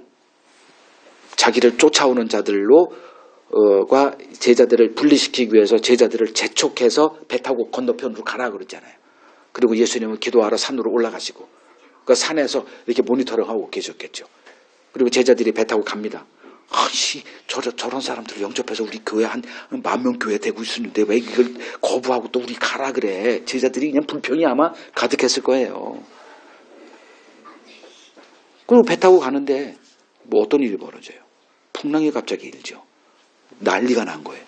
자기를 쫓아오는 자들로 과 제자들을 분리시키기 위해서 제자들을 재촉해서 배 타고 건너편으로 가라 그랬잖아요. 그리고 예수님은 기도하러 산으로 올라가시고 그 산에서 이렇게 모니터링하고 계셨겠죠. 그리고 제자들이 배 타고 갑니다. 저런 사람들 영접해서 우리 교회 한 10,000명 교회 되고 있었는데 왜 이걸 거부하고 또 우리 가라 그래. 제자들이 그냥 불평이 아마 가득했을 거예요. 그리고 배 타고 가는데 뭐 어떤 일이 벌어져요? 풍랑이 갑자기 일죠. 난리가 난 거예요.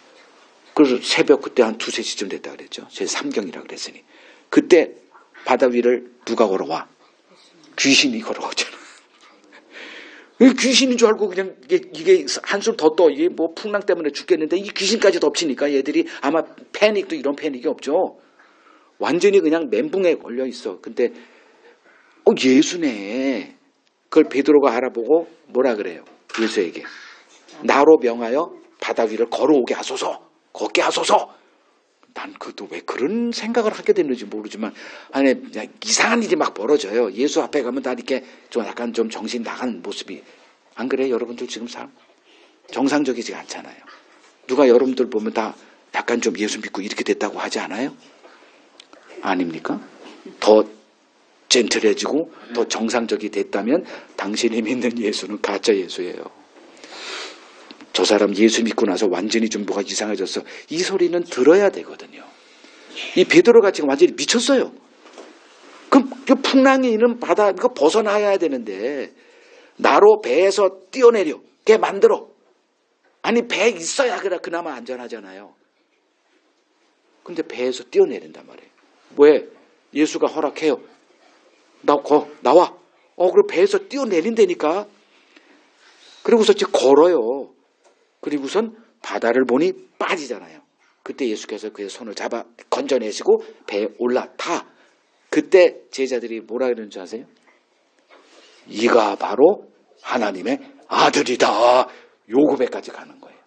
그래서 새벽 그때 한 2, 3시쯤 됐다 그랬죠. 제 3경이라 그랬으니. 그때 바다 위를 누가 걸어와? 귀신이 걸어오잖아. 귀신인 줄 알고 그냥 이게 한술 더 떠. 이게 뭐 풍랑 때문에 죽겠는데 이 귀신까지 덮치니까 얘들이 아마 패닉도 이런 패닉이 없죠. 완전히 그냥 멘붕에 걸려 있어. 근데 예수네. 그걸 베드로가 알아보고 뭐라 그래요? 예수에게. 나로 명하여 바다 위를 걸어오게 하소서. 걷게 하소서. 난 그것도 왜 그런 생각을 하게 됐는지 모르지만 아니 이상한 일이 막 벌어져요. 예수 앞에 가면 다 이렇게 좀 약간 좀 정신 나간 모습이. 안 그래요? 여러분들 지금 삶 정상적이지 않잖아요. 누가 여러분들 보면 다 약간 좀 예수 믿고 이렇게 됐다고 하지 않아요? 아닙니까? 더 젠틀해지고 더 정상적이 됐다면 당신이 믿는 예수는 가짜 예수예요. 저 사람 예수 믿고 나서 완전히 좀 뭐가 이상해졌어. 이 소리는 들어야 되거든요. 이 베드로가 지금 완전히 미쳤어요. 그럼 그 풍랑이 있는 바다 이거 벗어나야 되는데 나로 배에서 뛰어내려게 만들어. 아니 배에 있어야 그나마 안전하잖아요. 근데 배에서 뛰어내린단 말이에요. 왜? 예수가 허락해요. 나와. 그리고 배에서 뛰어내린다니까. 그리고서 이제 걸어요. 그리고선 바다를 보니 빠지잖아요. 그때 예수께서 그의 손을 잡아 건져내시고 배에 올라타. 그때 제자들이 뭐라 그러는 줄 아세요? 이가 바로 하나님의 아들이다. 요 고백까지 가는 거예요.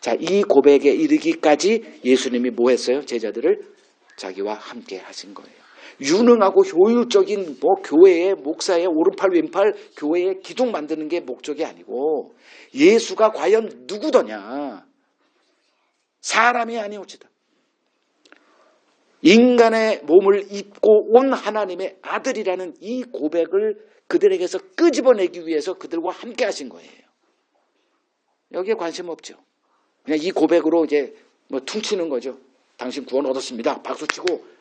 자, 이 고백에 이르기까지 예수님이 뭐 했어요? 제자들을 자기와 함께 하신 거예요. 유능하고 효율적인 교회의 목사의 오른팔 왼팔 교회의 기둥 만드는 게 목적이 아니고 예수가 과연 누구더냐. 사람이 아니오지다. 인간의 몸을 입고 온 하나님의 아들이라는 이 고백을 그들에게서 끄집어내기 위해서 그들과 함께 하신 거예요. 여기에 관심 없죠. 그냥 이 고백으로 이제 퉁치는 거죠. 당신 구원 얻었습니다. 박수 치고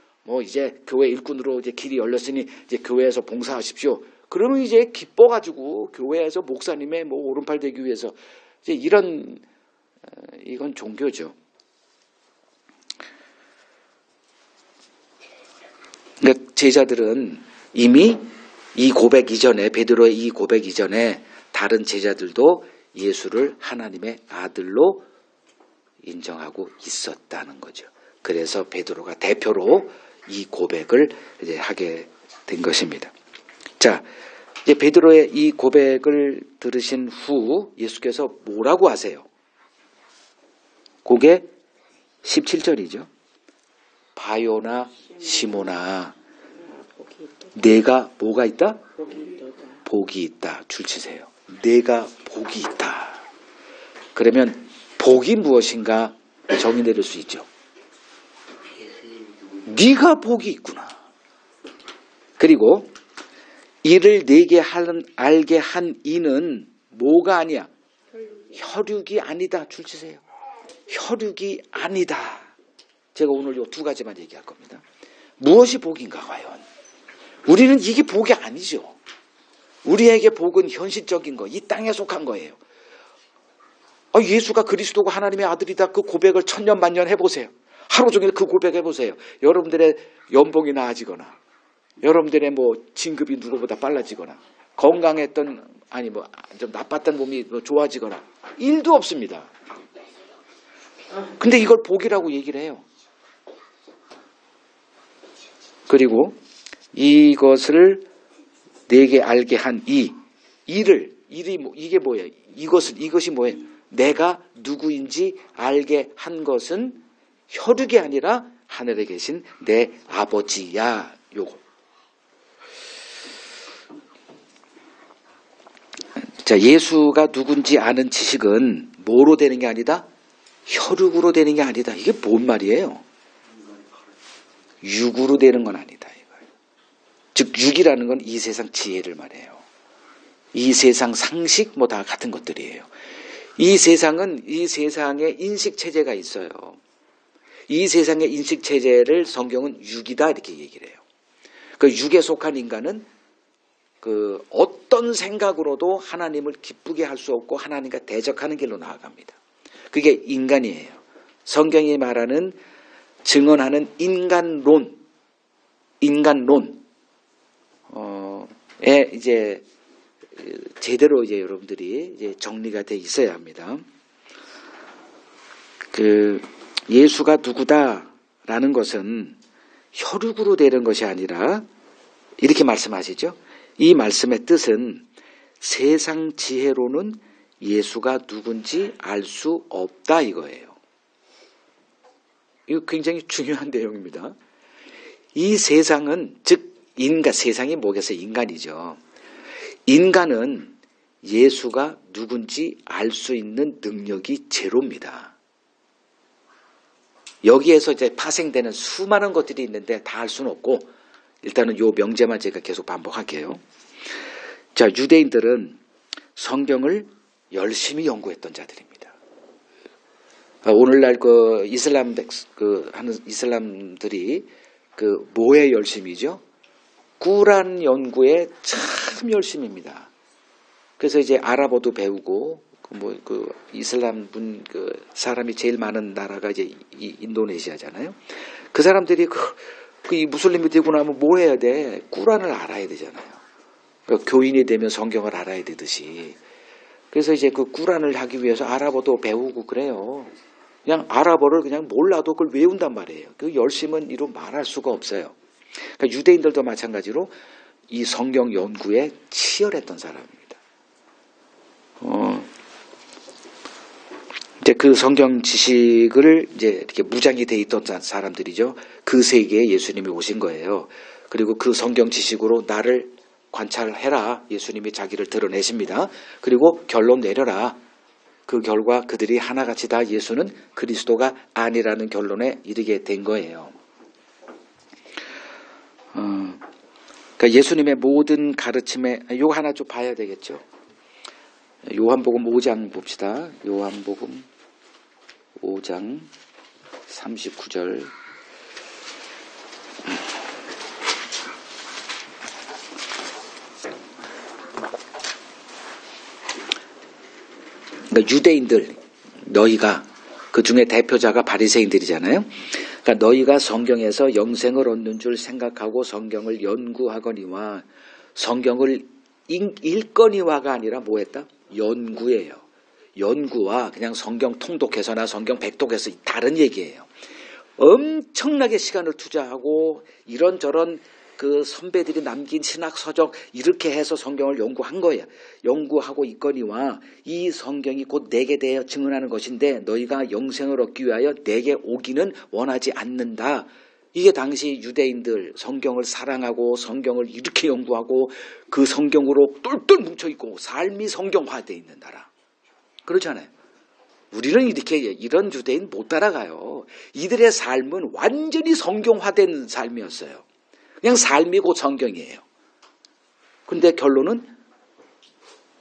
이제 교회 일꾼으로 이제 길이 열렸으니 이제 교회에서 봉사하십시오. 그러면 이제 기뻐가지고 교회에서 목사님의 오른팔 되기 위해서 이제 이건 종교죠. 그러니까 제자들은 이미 이 고백 이전에 베드로의 이 고백 이전에 다른 제자들도 예수를 하나님의 아들로 인정하고 있었다는 거죠. 그래서 베드로가 대표로 이 고백을 이제 하게 된 것입니다. 자, 이제 베드로의 이 고백을 들으신 후 예수께서 뭐라고 하세요? 그게 17절이죠. 바요나 시모나 내가 뭐가 있다? 복이 있다. 줄 치세요. 내가 복이 있다. 그러면 복이 무엇인가 정의 내릴 수 있죠. 네가 복이 있구나. 그리고 이를 내게 알게 한 이는 뭐가 아니야? 혈육이 아니다. 줄 치세요. 혈육이 아니다. 제가 오늘 이 2가지만 얘기할 겁니다. 무엇이 복인가 과연? 우리는 이게 복이 아니죠. 우리에게 복은 현실적인 거, 이 땅에 속한 거예요. 예수가 그리스도가 하나님의 아들이다. 그 고백을 1000년 만년 해보세요. 하루 종일 그 고백해보세요. 여러분들의 연봉이 나아지거나 여러분들의 진급이 누구보다 빨라지거나 건강했던 아니 뭐 좀 나빴던 몸이 좋아지거나 일도 없습니다. 근데 이걸 복이라고 얘기를 해요. 그리고 이것을 내게 알게 한 이게 뭐예요? 이것이 뭐예요? 내가 누구인지 알게 한 것은 혈육이 아니라 하늘에 계신 내 아버지야. 요거. 자, 예수가 누군지 아는 지식은 뭐로 되는 게 아니다? 혈육으로 되는 게 아니다. 이게 뭔 말이에요? 육으로 되는 건 아니다. 이거예요. 즉 육이라는 건 이 세상 지혜를 말해요. 이 세상 상식 뭐 다 같은 것들이에요. 이 세상은 이 세상에 인식체제가 있어요. 이 세상의 인식체제를 성경은 육이다 이렇게 얘기를 해요. 그 육에 속한 인간은 그 어떤 생각으로도 하나님을 기쁘게 할 수 없고 하나님과 대적하는 길로 나아갑니다. 그게 인간이에요. 성경이 말하는 증언하는 인간론에 이제 제대로 이제 여러분들이 이제 정리가 돼 있어야 합니다. 그 예수가 누구다라는 것은 혈육으로 되는 것이 아니라 이렇게 말씀하시죠. 이 말씀의 뜻은 세상 지혜로는 예수가 누군지 알 수 없다 이거예요. 이거 굉장히 중요한 내용입니다. 이 세상은 즉 세상이 뭐겠어요? 인간이죠. 인간은 예수가 누군지 알 수 있는 능력이 제로입니다. 여기에서 이제 파생되는 수많은 것들이 있는데 다 알 수는 없고 일단은 요 명제만 제가 계속 반복할게요. 자, 유대인들은 성경을 열심히 연구했던 자들입니다. 오늘날 그 하는 이슬람들이 그 뭐에 열심이죠? 꾸란 연구에 참 열심입니다. 그래서 이제 아랍어도 배우고 이슬람 사람이 제일 많은 나라가 이제 인도네시아잖아요. 그 사람들이 이 무슬림이 되고 나면 뭐 해야 돼? 꾸란을 알아야 되잖아요. 그러니까 교인이 되면 성경을 알아야 되듯이. 그래서 이제 그 꾸란을 하기 위해서 아랍어도 배우고 그래요. 그냥 아랍어를 그냥 몰라도 그걸 외운단 말이에요. 그 열심은 이루 말할 수가 없어요. 그러니까 유대인들도 마찬가지로 이 성경 연구에 치열했던 사람입니다. 이제 그 성경 지식을 이제 이렇게 무장이 돼 있던 사람들이죠. 그 세계에 예수님이 오신 거예요. 그리고 그 성경 지식으로 나를 관찰해라. 예수님이 자기를 드러내십니다. 그리고 결론 내려라. 그 결과 그들이 하나같이 다 예수는 그리스도가 아니라는 결론에 이르게 된 거예요. 그러니까 예수님의 모든 가르침에 이거 하나 좀 봐야 되겠죠. 요한복음 5장 봅시다. 요한복음 5장 39절. 그러니까 유대인들 너희가 그 중에 대표자가 바리새인들이잖아요. 그러니까 너희가 성경에서 영생을 얻는 줄 생각하고 성경을 연구하거니와 성경을 읽거니와가 아니라 뭐 했다? 연구예요. 연구와 그냥 성경 통독해서나 성경 백독해서 다른 얘기예요. 엄청나게 시간을 투자하고 이런저런 그 선배들이 남긴 신학 서적 이렇게 해서 성경을 연구한 거예요. 연구하고 있거니와 이 성경이 곧 내게 대하여 증언하는 것인데 너희가 영생을 얻기 위하여 내게 오기는 원하지 않는다. 이게 당시 유대인들 성경을 사랑하고 성경을 이렇게 연구하고 그 성경으로 똘똘 뭉쳐있고 삶이 성경화되어 있는 나라. 그렇잖아요. 우리는 이렇게 이런 유대인 못 따라가요. 이들의 삶은 완전히 성경화된 삶이었어요. 그냥 삶이 곧 성경이에요. 근데 결론은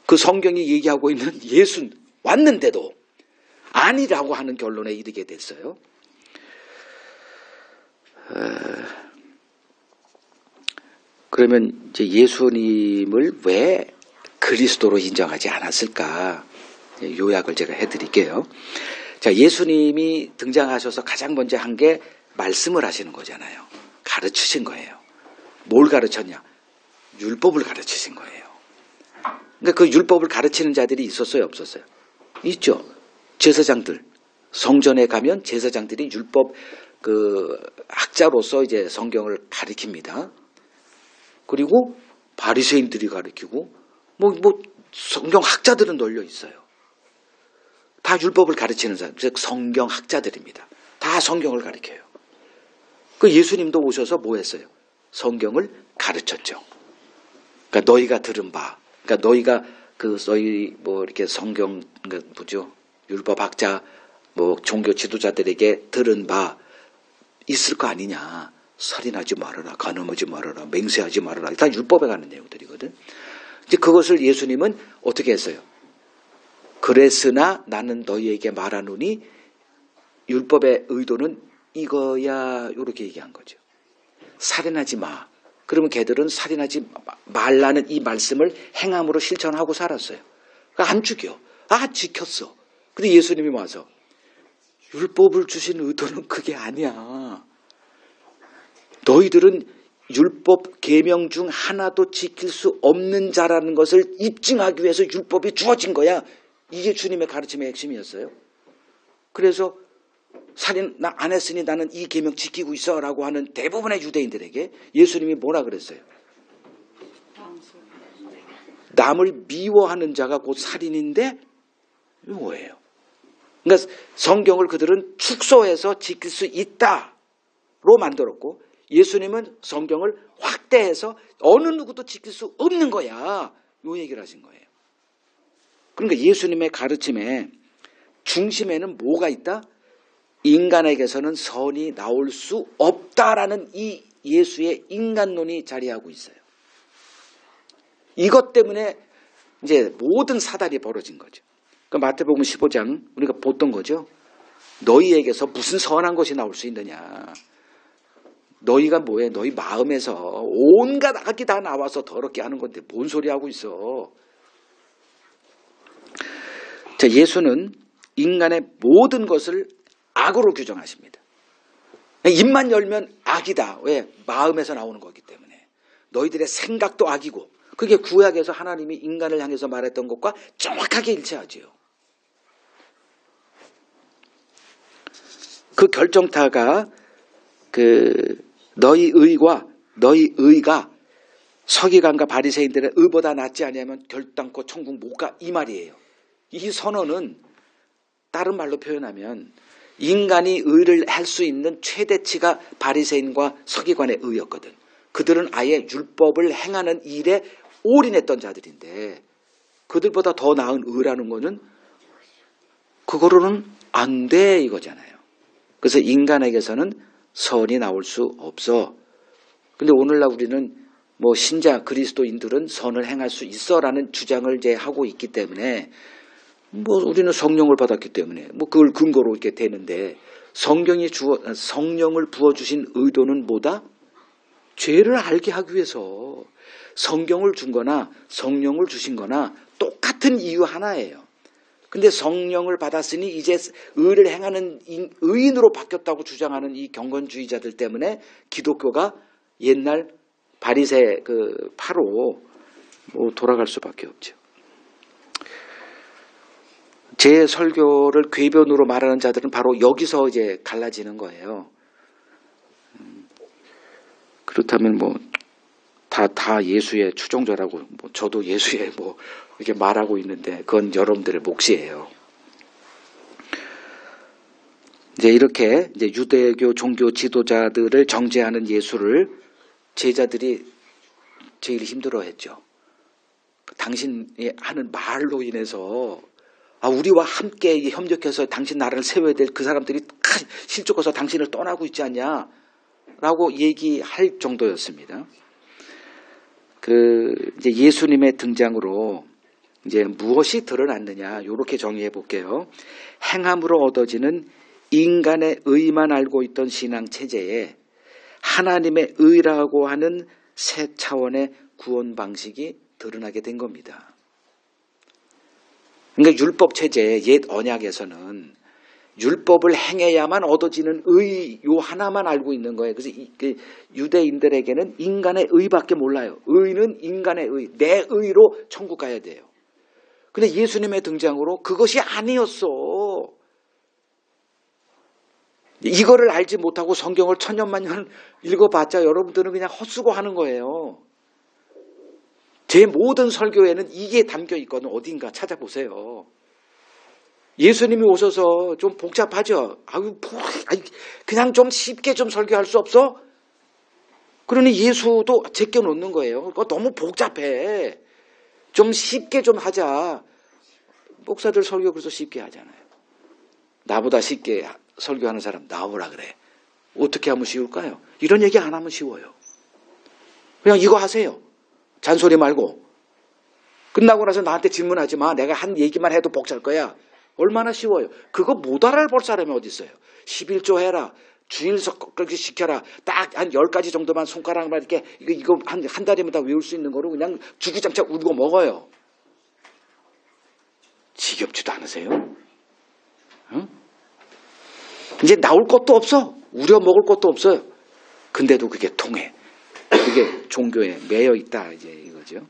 그 성경이 얘기하고 있는 예수 왔는데도 아니라고 하는 결론에 이르게 됐어요. 그러면 이제 예수님을 왜 그리스도로 인정하지 않았을까? 요약을 제가 해드릴게요. 자, 예수님이 등장하셔서 가장 먼저 한 게 말씀을 하시는 거잖아요. 가르치신 거예요. 뭘 가르쳤냐? 율법을 가르치신 거예요. 그러니까 그 율법을 가르치는 자들이 있었어요, 없었어요? 있죠. 제사장들. 성전에 가면 제사장들이 율법 그 학자로서 이제 성경을 가르칩니다. 그리고 바리새인들이 가르치고 뭐 성경 학자들은 널려 있어요. 다 율법을 가르치는 사람, 즉 성경 학자들입니다. 다 성경을 가르쳐요. 그 예수님도 오셔서 뭐 했어요? 성경을 가르쳤죠. 그러니까 너희가 들은 바, 그러니까 너희가 너희 뭐 이렇게 성경 뭐죠? 율법 학자, 뭐 종교 지도자들에게 들은 바 있을 거 아니냐? 살인하지 말아라, 간음하지 말아라, 맹세하지 말아라. 다 율법에 관한 내용들이거든. 이제 그것을 예수님은 어떻게 했어요? 그랬으나 나는 너희에게 말하노니 율법의 의도는 이거야, 이렇게 얘기한 거죠. 살인하지 마. 그러면 걔들은 살인하지 말라는 이 말씀을 행함으로 실천하고 살았어요. 그러니까 안 죽여. 지켰어. 근데 예수님이 와서 율법을 주신 의도는 그게 아니야. 너희들은 율법 계명 중 하나도 지킬 수 없는 자라는 것을 입증하기 위해서 율법이 주어진 거야. 이게 주님의 가르침의 핵심이었어요. 그래서 살인 안 했으니 나는 이 계명 지키고 있어라고 하는 대부분의 유대인들에게 예수님이 뭐라 그랬어요? 남을 미워하는 자가 곧 살인인데 이거 뭐예요? 그러니까 성경을 그들은 축소해서 지킬 수 있다로 만들었고 예수님은 성경을 확대해서 어느 누구도 지킬 수 없는 거야. 이 얘기를 하신 거예요. 그러니까 예수님의 가르침의 중심에는 뭐가 있다? 인간에게서는 선이 나올 수 없다라는 이 예수의 인간론이 자리하고 있어요. 이것 때문에 이제 모든 사달이 벌어진 거죠. 그러니까 마태복음 15장 우리가 보던 거죠. 너희에게서 무슨 선한 것이 나올 수 있느냐. 너희가 뭐해? 너희 마음에서 온갖 악이 다 나와서 더럽게 하는 건데 뭔 소리 하고 있어. 자, 예수는 인간의 모든 것을 악으로 규정하십니다. 입만 열면 악이다. 왜? 마음에서 나오는 거기 때문에. 너희들의 생각도 악이고 그게 구약에서 하나님이 인간을 향해서 말했던 것과 정확하게 일치하지요. 그 결정타가 너희 의가 서기관과 바리새인들의 의보다 낫지 않으면 결단코 천국 못 가 이 말이에요. 이 선언은 다른 말로 표현하면 인간이 의를 할 수 있는 최대치가 바리새인과 서기관의 의였거든. 그들은 아예 율법을 행하는 일에 올인했던 자들인데 그들보다 더 나은 의라는 거는 그거로는 안 돼 이거잖아요. 그래서 인간에게서는 선이 나올 수 없어. 근데 오늘날 우리는 뭐 신자 그리스도인들은 선을 행할 수 있어라는 주장을 이제 하고 있기 때문에 뭐 우리는 성령을 받았기 때문에 뭐 그걸 근거로 이렇게 되는데 성령을 부어주신 의도는 뭐다? 죄를 알게 하기 위해서 성경을 준 거나 성령을 주신 거나 똑같은 이유 하나예요. 근데 성령을 받았으니 이제 의를 행하는 의인으로 바뀌었다고 주장하는 이 경건주의자들 때문에 기독교가 옛날 바리새 파로 뭐 돌아갈 수밖에 없죠. 제 설교를 궤변으로 말하는 자들은 바로 여기서 이제 갈라지는 거예요. 그렇다면 뭐 다 예수의 추종자라고 뭐 저도 예수의 뭐 이렇게 말하고 있는데 그건 여러분들의 몫이에요. 이제 이렇게 이제 유대교 종교 지도자들을 정죄하는 예수를 제자들이 제일 힘들어했죠. 당신이 하는 말로 인해서 우리와 함께 협력해서 당신 나라를 세워야 될 그 사람들이 실족해서 당신을 떠나고 있지 않냐 라고 얘기할 정도였습니다. 이제 예수님의 등장으로 이제 무엇이 드러났느냐 이렇게 정의해 볼게요. 행함으로 얻어지는 인간의 의만 알고 있던 신앙 체제에 하나님의 의라고 하는 새 차원의 구원 방식이 드러나게 된 겁니다. 그러니까 율법 체제의 옛 언약에서는 율법을 행해야만 얻어지는 의 요 하나만 알고 있는 거예요. 그래서 유대인들에게는 인간의 의밖에 몰라요. 의는 인간의 의, 내 의로 천국 가야 돼요. 근데 예수님의 등장으로 그것이 아니었어. 이거를 알지 못하고 성경을 천년만년 읽어봤자 여러분들은 그냥 헛수고 하는 거예요. 제 모든 설교에는 이게 담겨 있거든. 어딘가 찾아보세요. 예수님이 오셔서 좀 복잡하죠. 그냥 좀 쉽게 좀 설교할 수 없어? 그러니 예수도 제껴 놓는 거예요. 그거 너무 복잡해. 좀 쉽게 좀 하자. 목사들 설교 그래서 쉽게 하잖아요. 나보다 쉽게 설교하는 사람 나오라 그래. 어떻게 하면 쉬울까요? 이런 얘기 안 하면 쉬워요. 그냥 이거 하세요. 잔소리 말고. 끝나고 나서 나한테 질문하지 마. 내가 한 얘기만 해도 복잡할 거야. 얼마나 쉬워요. 그거 못 알아볼 사람이 어디 있어요. 11조 해라. 주일 그렇게 시켜라. 딱 한 10가지 정도만 손가락만 이렇게 이거 한 달이면 다 외울 수 있는 거로 그냥 주구장창 울고 먹어요. 지겹지도 않으세요? 응? 이제 나올 것도 없어. 우려 먹을 것도 없어요. 근데도 그게 통해. 그게 종교에 매여 있다 이제 이거죠.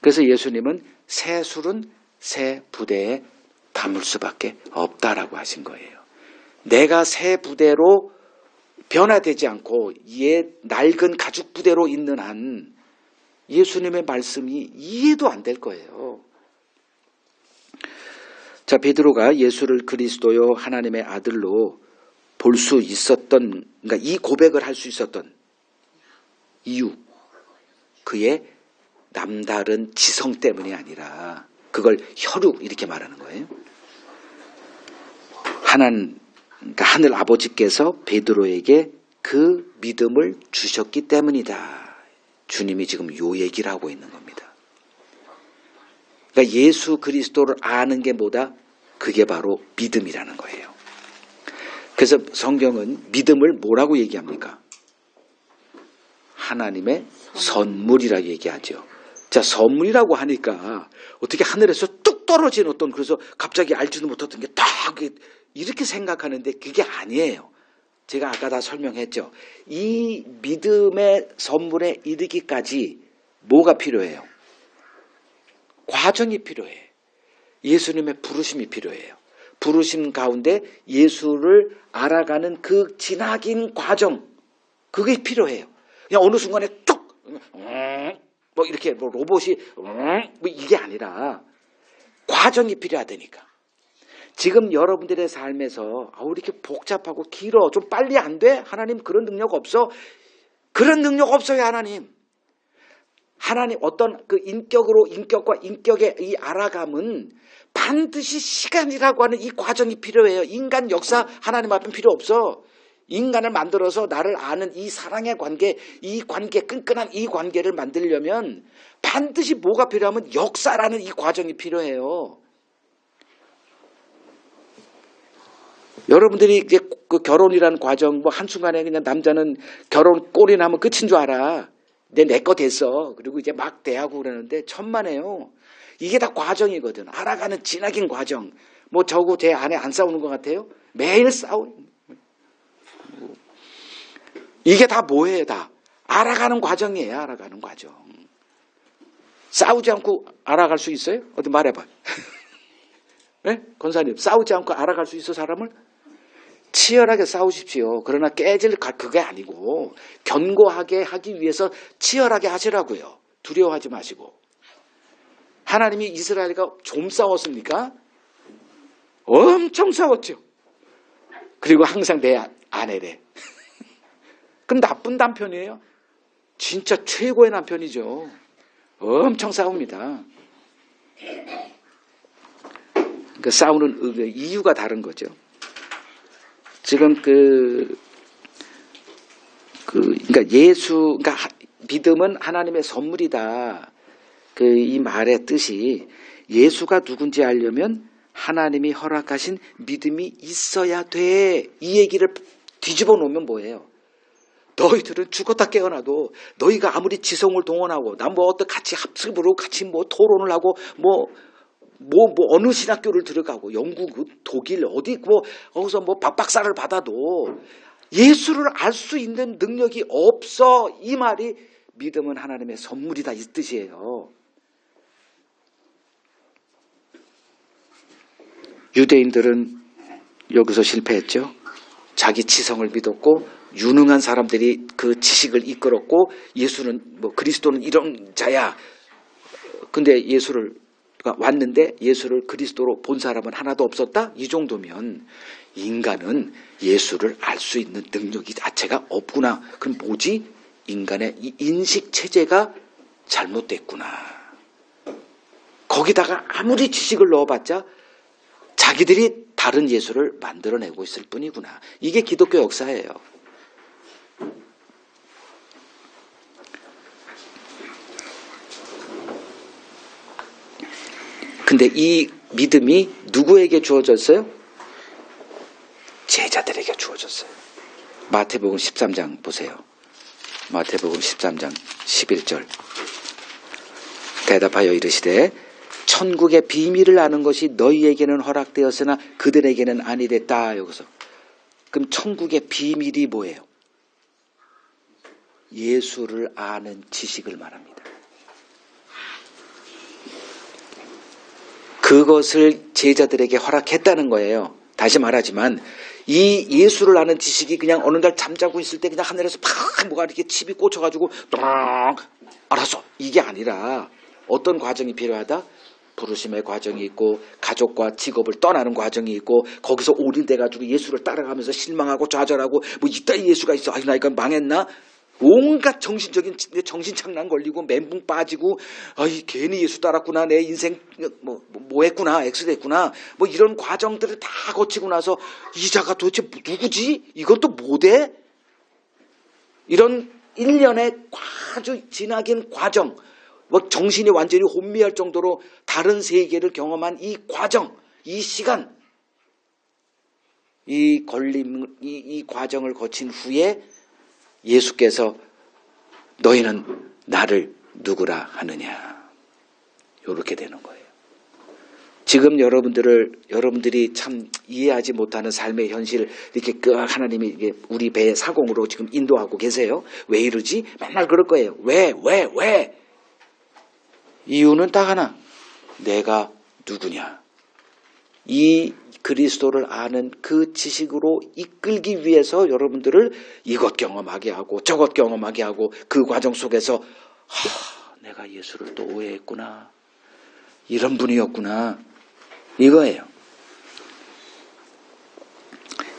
그래서 예수님은 새 술은 새 부대에 담을 수밖에 없다라고 하신 거예요. 내가 새 부대로 변화되지 않고 옛 낡은 가죽 부대로 있는 한 예수님의 말씀이 이해도 안 될 거예요. 자, 베드로가 예수를 그리스도요 하나님의 아들로 볼 수 있었던, 그러니까 이 고백을 할 수 있었던 이유, 그의 남다른 지성 때문이 아니라 그걸 혈육 이렇게 말하는 거예요. 그러니까 하늘 아버지께서 베드로에게 그 믿음을 주셨기 때문이다. 주님이 지금 요 얘기를 하고 있는 겁니다. 그러니까 예수 그리스도를 아는 게 뭐다? 그게 바로 믿음이라는 거예요. 그래서 성경은 믿음을 뭐라고 얘기합니까? 하나님의 선물이라고 얘기하죠. 자, 선물이라고 하니까 어떻게 하늘에서 뚝 떨어진 어떤, 그래서 갑자기 알지도 못했던 게 딱 이렇게 생각하는데 그게 아니에요. 제가 아까 다 설명했죠. 이 믿음의 선물에 이르기까지 뭐가 필요해요? 과정이 필요해. 예수님의 부르심이 필요해요. 부르심 가운데 예수를 알아가는 그 지나긴 과정, 그게 필요해요. 그냥 어느 순간에 뚝 뭐 이렇게 뭐 로봇이 뭐 이게 아니라 과정이 필요하다니까. 지금 여러분들의 삶에서 이렇게 복잡하고 길어, 좀 빨리 안 돼? 하나님 그런 능력 없어? 그런 능력 없어요. 하나님 어떤 그 인격과 인격의 이 알아감은 반드시 시간이라고 하는 이 과정이 필요해요. 인간 역사 하나님 앞엔 필요 없어. 인간을 만들어서 나를 아는 이 사랑의 관계, 이 관계, 끈끈한 이 관계를 만들려면 반드시 뭐가 필요하면 역사라는 이 과정이 필요해요. 여러분들이 이제 그 결혼이라는 과정, 뭐 한순간에 그냥 남자는 결혼 꼴이 나면 끝인 줄 알아. 내 거 됐어. 그리고 이제 막 대하고 그러는데 천만에요. 이게 다 과정이거든. 알아가는 지나긴 과정. 뭐 저고 제 아내 안 싸우는 것 같아요? 매일 싸워요. 이게 다 뭐예요? 다 알아가는 과정이에요. 알아가는 과정. 싸우지 않고 알아갈 수 있어요? 어디 말해봐. 네? 권사님, 싸우지 않고 알아갈 수 있어 사람을? 치열하게 싸우십시오. 그러나 깨질 그게 아니고 견고하게 하기 위해서 치열하게 하시라고요. 두려워하지 마시고. 하나님이 이스라엘과 좀 싸웠습니까? 엄청 싸웠죠. 그리고 항상 내 아내래. 그건 나쁜 남편이에요? 진짜 최고의 남편이죠. 엄청 싸웁니다. 그러니까 싸우는 이유가 다른 거죠. 지금 그러니까 그러니까 믿음은 하나님의 선물이다. 이 말의 뜻이 예수가 누군지 알려면 하나님이 허락하신 믿음이 있어야 돼. 이 얘기를 뒤집어 놓으면 뭐예요? 너희들은 죽었다 깨어나도 너희가 아무리 지성을 동원하고 어떤 같이 합습으로 같이 뭐 토론을 하고 뭐 어느 신학교를 들어가고 영국, 독일 어디 거기서 박사를 받아도 예수를 알 수 있는 능력이 없어. 이 말이 믿음은 하나님의 선물이다 이 뜻이에요. 유대인들은 여기서 실패했죠. 자기 지성을 믿었고 유능한 사람들이 그 지식을 이끌었고 예수는 그리스도는 이런 자야. 근데 예수를 왔는데 예수를 그리스도로 본 사람은 하나도 없었다? 이 정도면 인간은 예수를 알 수 있는 능력이 자체가 없구나. 그럼 뭐지? 인간의 이 인식 체제가 잘못됐구나. 거기다가 아무리 지식을 넣어봤자 자기들이 다른 예수를 만들어내고 있을 뿐이구나. 이게 기독교 역사예요. 근데 이 믿음이 누구에게 주어졌어요? 제자들에게 주어졌어요. 마태복음 13장 보세요. 마태복음 13장 11절. 대답하여 이르시되 천국의 비밀을 아는 것이 너희에게는 허락되었으나 그들에게는 아니됐다. 여기서. 그럼 천국의 비밀이 뭐예요? 예수를 아는 지식을 말합니다. 그것을 제자들에게 허락했다는 거예요. 다시 말하지만 이 예수를 아는 지식이 그냥 어느 날 잠자고 있을 때 그냥 하늘에서 팍 뭐가 이렇게 칩이 꽂혀가지고 알았어. 이게 아니라 어떤 과정이 필요하다? 부르심의 과정이 있고 가족과 직업을 떠나는 과정이 있고 거기서 올인돼가지고 예수를 따라가면서 실망하고 좌절하고 뭐 이따위 예수가 있어. 나 이거 망했나? 온갖 정신적인 정신착란 걸리고 멘붕 빠지고 괜히 예수 따랐구나. 내 인생 뭐 했구나. 엑스됐구나. 뭐 이런 과정들을 다 거치고 나서 이 자가 도대체 누구지? 이것도 뭐대? 이런 일련의 아주 지나긴 과정, 정신이 완전히 혼미할 정도로 다른 세계를 경험한 이 과정, 이 시간, 이 과정을 거친 후에 예수께서 너희는 나를 누구라 하느냐. 이렇게 되는 거예요. 지금 여러분들이 참 이해하지 못하는 삶의 현실, 이렇게 하나님이 우리 배의 사공으로 지금 인도하고 계세요. 왜 이러지? 맨날 그럴 거예요. 왜? 이유는 딱 하나. 내가 누구냐. 이 그리스도를 아는 그 지식으로 이끌기 위해서 여러분들을 이것 경험하게 하고 저것 경험하게 하고 그 과정 속에서 내가 예수를 또 오해했구나. 이런 분이었구나. 이거예요.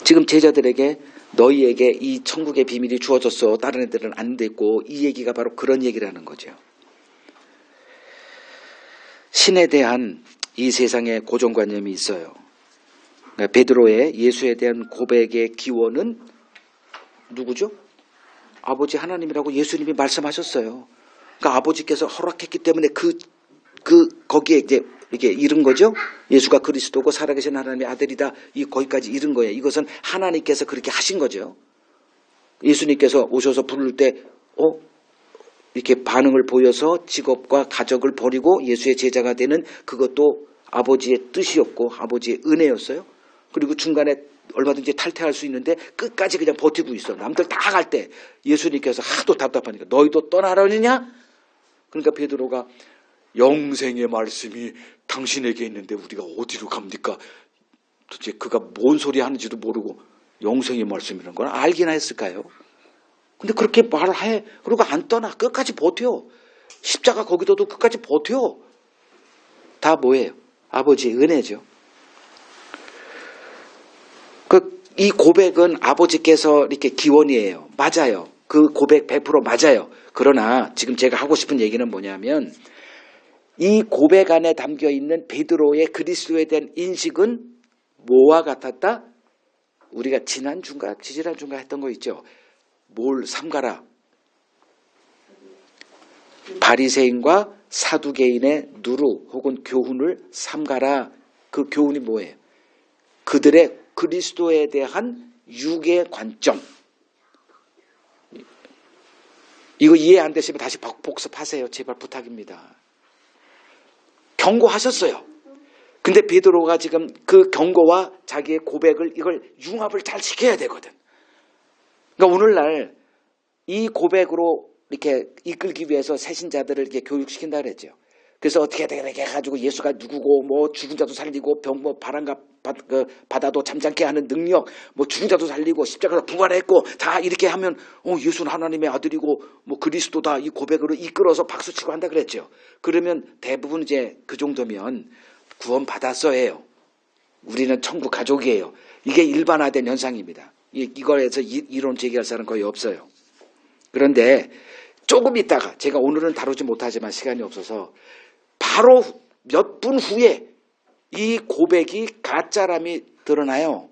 지금 제자들에게 너희에게 이 천국의 비밀이 주어졌어. 다른 애들은 안 됐고 이 얘기가 바로 그런 얘기를 하는 거죠. 신에 대한 이 세상에 고정관념이 있어요. 베드로의 예수에 대한 고백의 기원은 누구죠? 아버지 하나님이라고 예수님이 말씀하셨어요. 그러니까 아버지께서 허락했기 때문에 거기에 이제 이게 이른 거죠. 예수가 그리스도고 살아계신 하나님의 아들이다. 거기까지 이른 거예요. 이것은 하나님께서 그렇게 하신 거죠. 예수님께서 오셔서 부를 때 이렇게 반응을 보여서 직업과 가족을 버리고 예수의 제자가 되는 그것도 아버지의 뜻이었고 아버지의 은혜였어요. 그리고 중간에 얼마든지 탈퇴할 수 있는데 끝까지 그냥 버티고 있어. 남들 다 갈 때 예수님께서 하도 답답하니까 너희도 떠나려느냐? 그러니까 베드로가 영생의 말씀이 당신에게 있는데 우리가 어디로 갑니까? 도대체 그가 뭔 소리 하는지도 모르고 영생의 말씀이라는 걸 알기나 했을까요? 근데 그렇게 말을 해. 그리고 안 떠나. 끝까지 버텨. 십자가 거기서도 끝까지 버텨. 다 뭐예요? 아버지의 은혜죠. 이 고백은 아버지께서 이렇게 기원이에요. 맞아요. 그 고백 100% 맞아요. 그러나 지금 제가 하고 싶은 얘기는 뭐냐면 이 고백 안에 담겨 있는 베드로의 그리스도에 대한 인식은 뭐와 같았다? 우리가 지난주인가 했던 거 있죠. 뭘 삼가라? 바리새인과 사두개인의 누루 혹은 교훈을 삼가라. 그 교훈이 뭐예요? 그들의 그리스도에 대한 유괴 관점. 이거 이해 안 되시면 다시 복습하세요. 제발 부탁입니다. 경고하셨어요. 근데 베드로가 지금 그 경고와 자기의 고백을 이걸 융합을 잘 시켜야 되거든. 그러니까 오늘날 이 고백으로 이렇게 이끌기 위해서 새신자들을 이렇게 교육시킨다 그랬죠. 그래서 어떻게 해가지고 예수가 누구고 뭐 죽은 자도 살리고 병 뭐 바다도 잠잠케 하는 능력, 뭐 죽은 자도 살리고 십자가로 부활했고 다 이렇게 하면 예수는 하나님의 아들이고 뭐 그리스도다 이 고백으로 이끌어서 박수치고 한다 그랬죠. 그러면 대부분 이제 그 정도면 구원 받았어요. 우리는 천국 가족이에요. 이게 일반화된 현상입니다. 이거에서 이론 제기할 사람 거의 없어요. 그런데 조금 있다가 제가 오늘은 다루지 못하지만 시간이 없어서 바로 몇 분 후에 이 고백이 가짜람이 드러나요.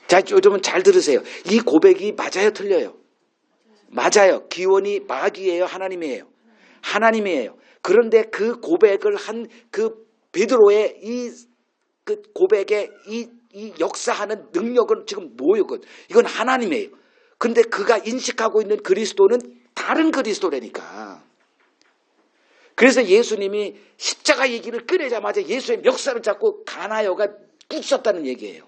자, 여러분 잘 들으세요. 이 고백이 맞아요, 틀려요? 맞아요. 기원이 마귀예요, 하나님이에요? 하나님이에요. 그런데 그 고백을 한 그 베드로의 그 고백의 이 역사하는 능력은 지금 뭐예요? 이건 하나님이에요. 근데 그가 인식하고 있는 그리스도는 다른 그리스도라니까. 그래서 예수님이 십자가 얘기를 꺼내자마자 예수의 멱살을 잡고 가나요가 꾹 썼다는 얘기예요.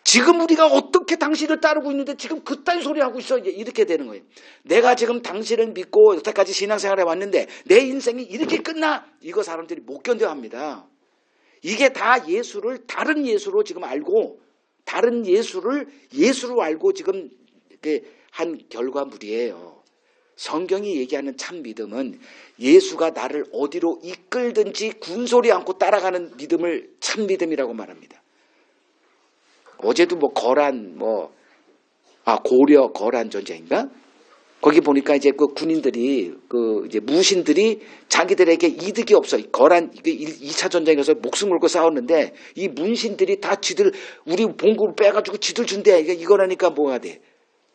지금 우리가 어떻게 당신을 따르고 있는데 지금 그딴 소리 하고 있어. 이렇게 되는 거예요. 내가 지금 당신을 믿고 여태까지 신앙생활에 왔는데 내 인생이 이렇게 끝나? 이거 사람들이 못 견뎌합니다. 이게 다 예수를 다른 예수로 지금 알고 다른 예수로 알고 지금 한 결과물이에요. 성경이 얘기하는 참 믿음은 예수가 나를 어디로 이끌든지 군소리 않고 따라가는 믿음을 참 믿음이라고 말합니다. 어제도 뭐 고려 거란 전쟁인가? 거기 보니까 이제 그 군인들이 이제 무신들이 자기들에게 이득이 없어. 거란 2차 전쟁에서 목숨 걸고 싸웠는데 이 문신들이 다 우리 봉급을 빼가지고 지들 준대. 이거라니까 뭐가 돼?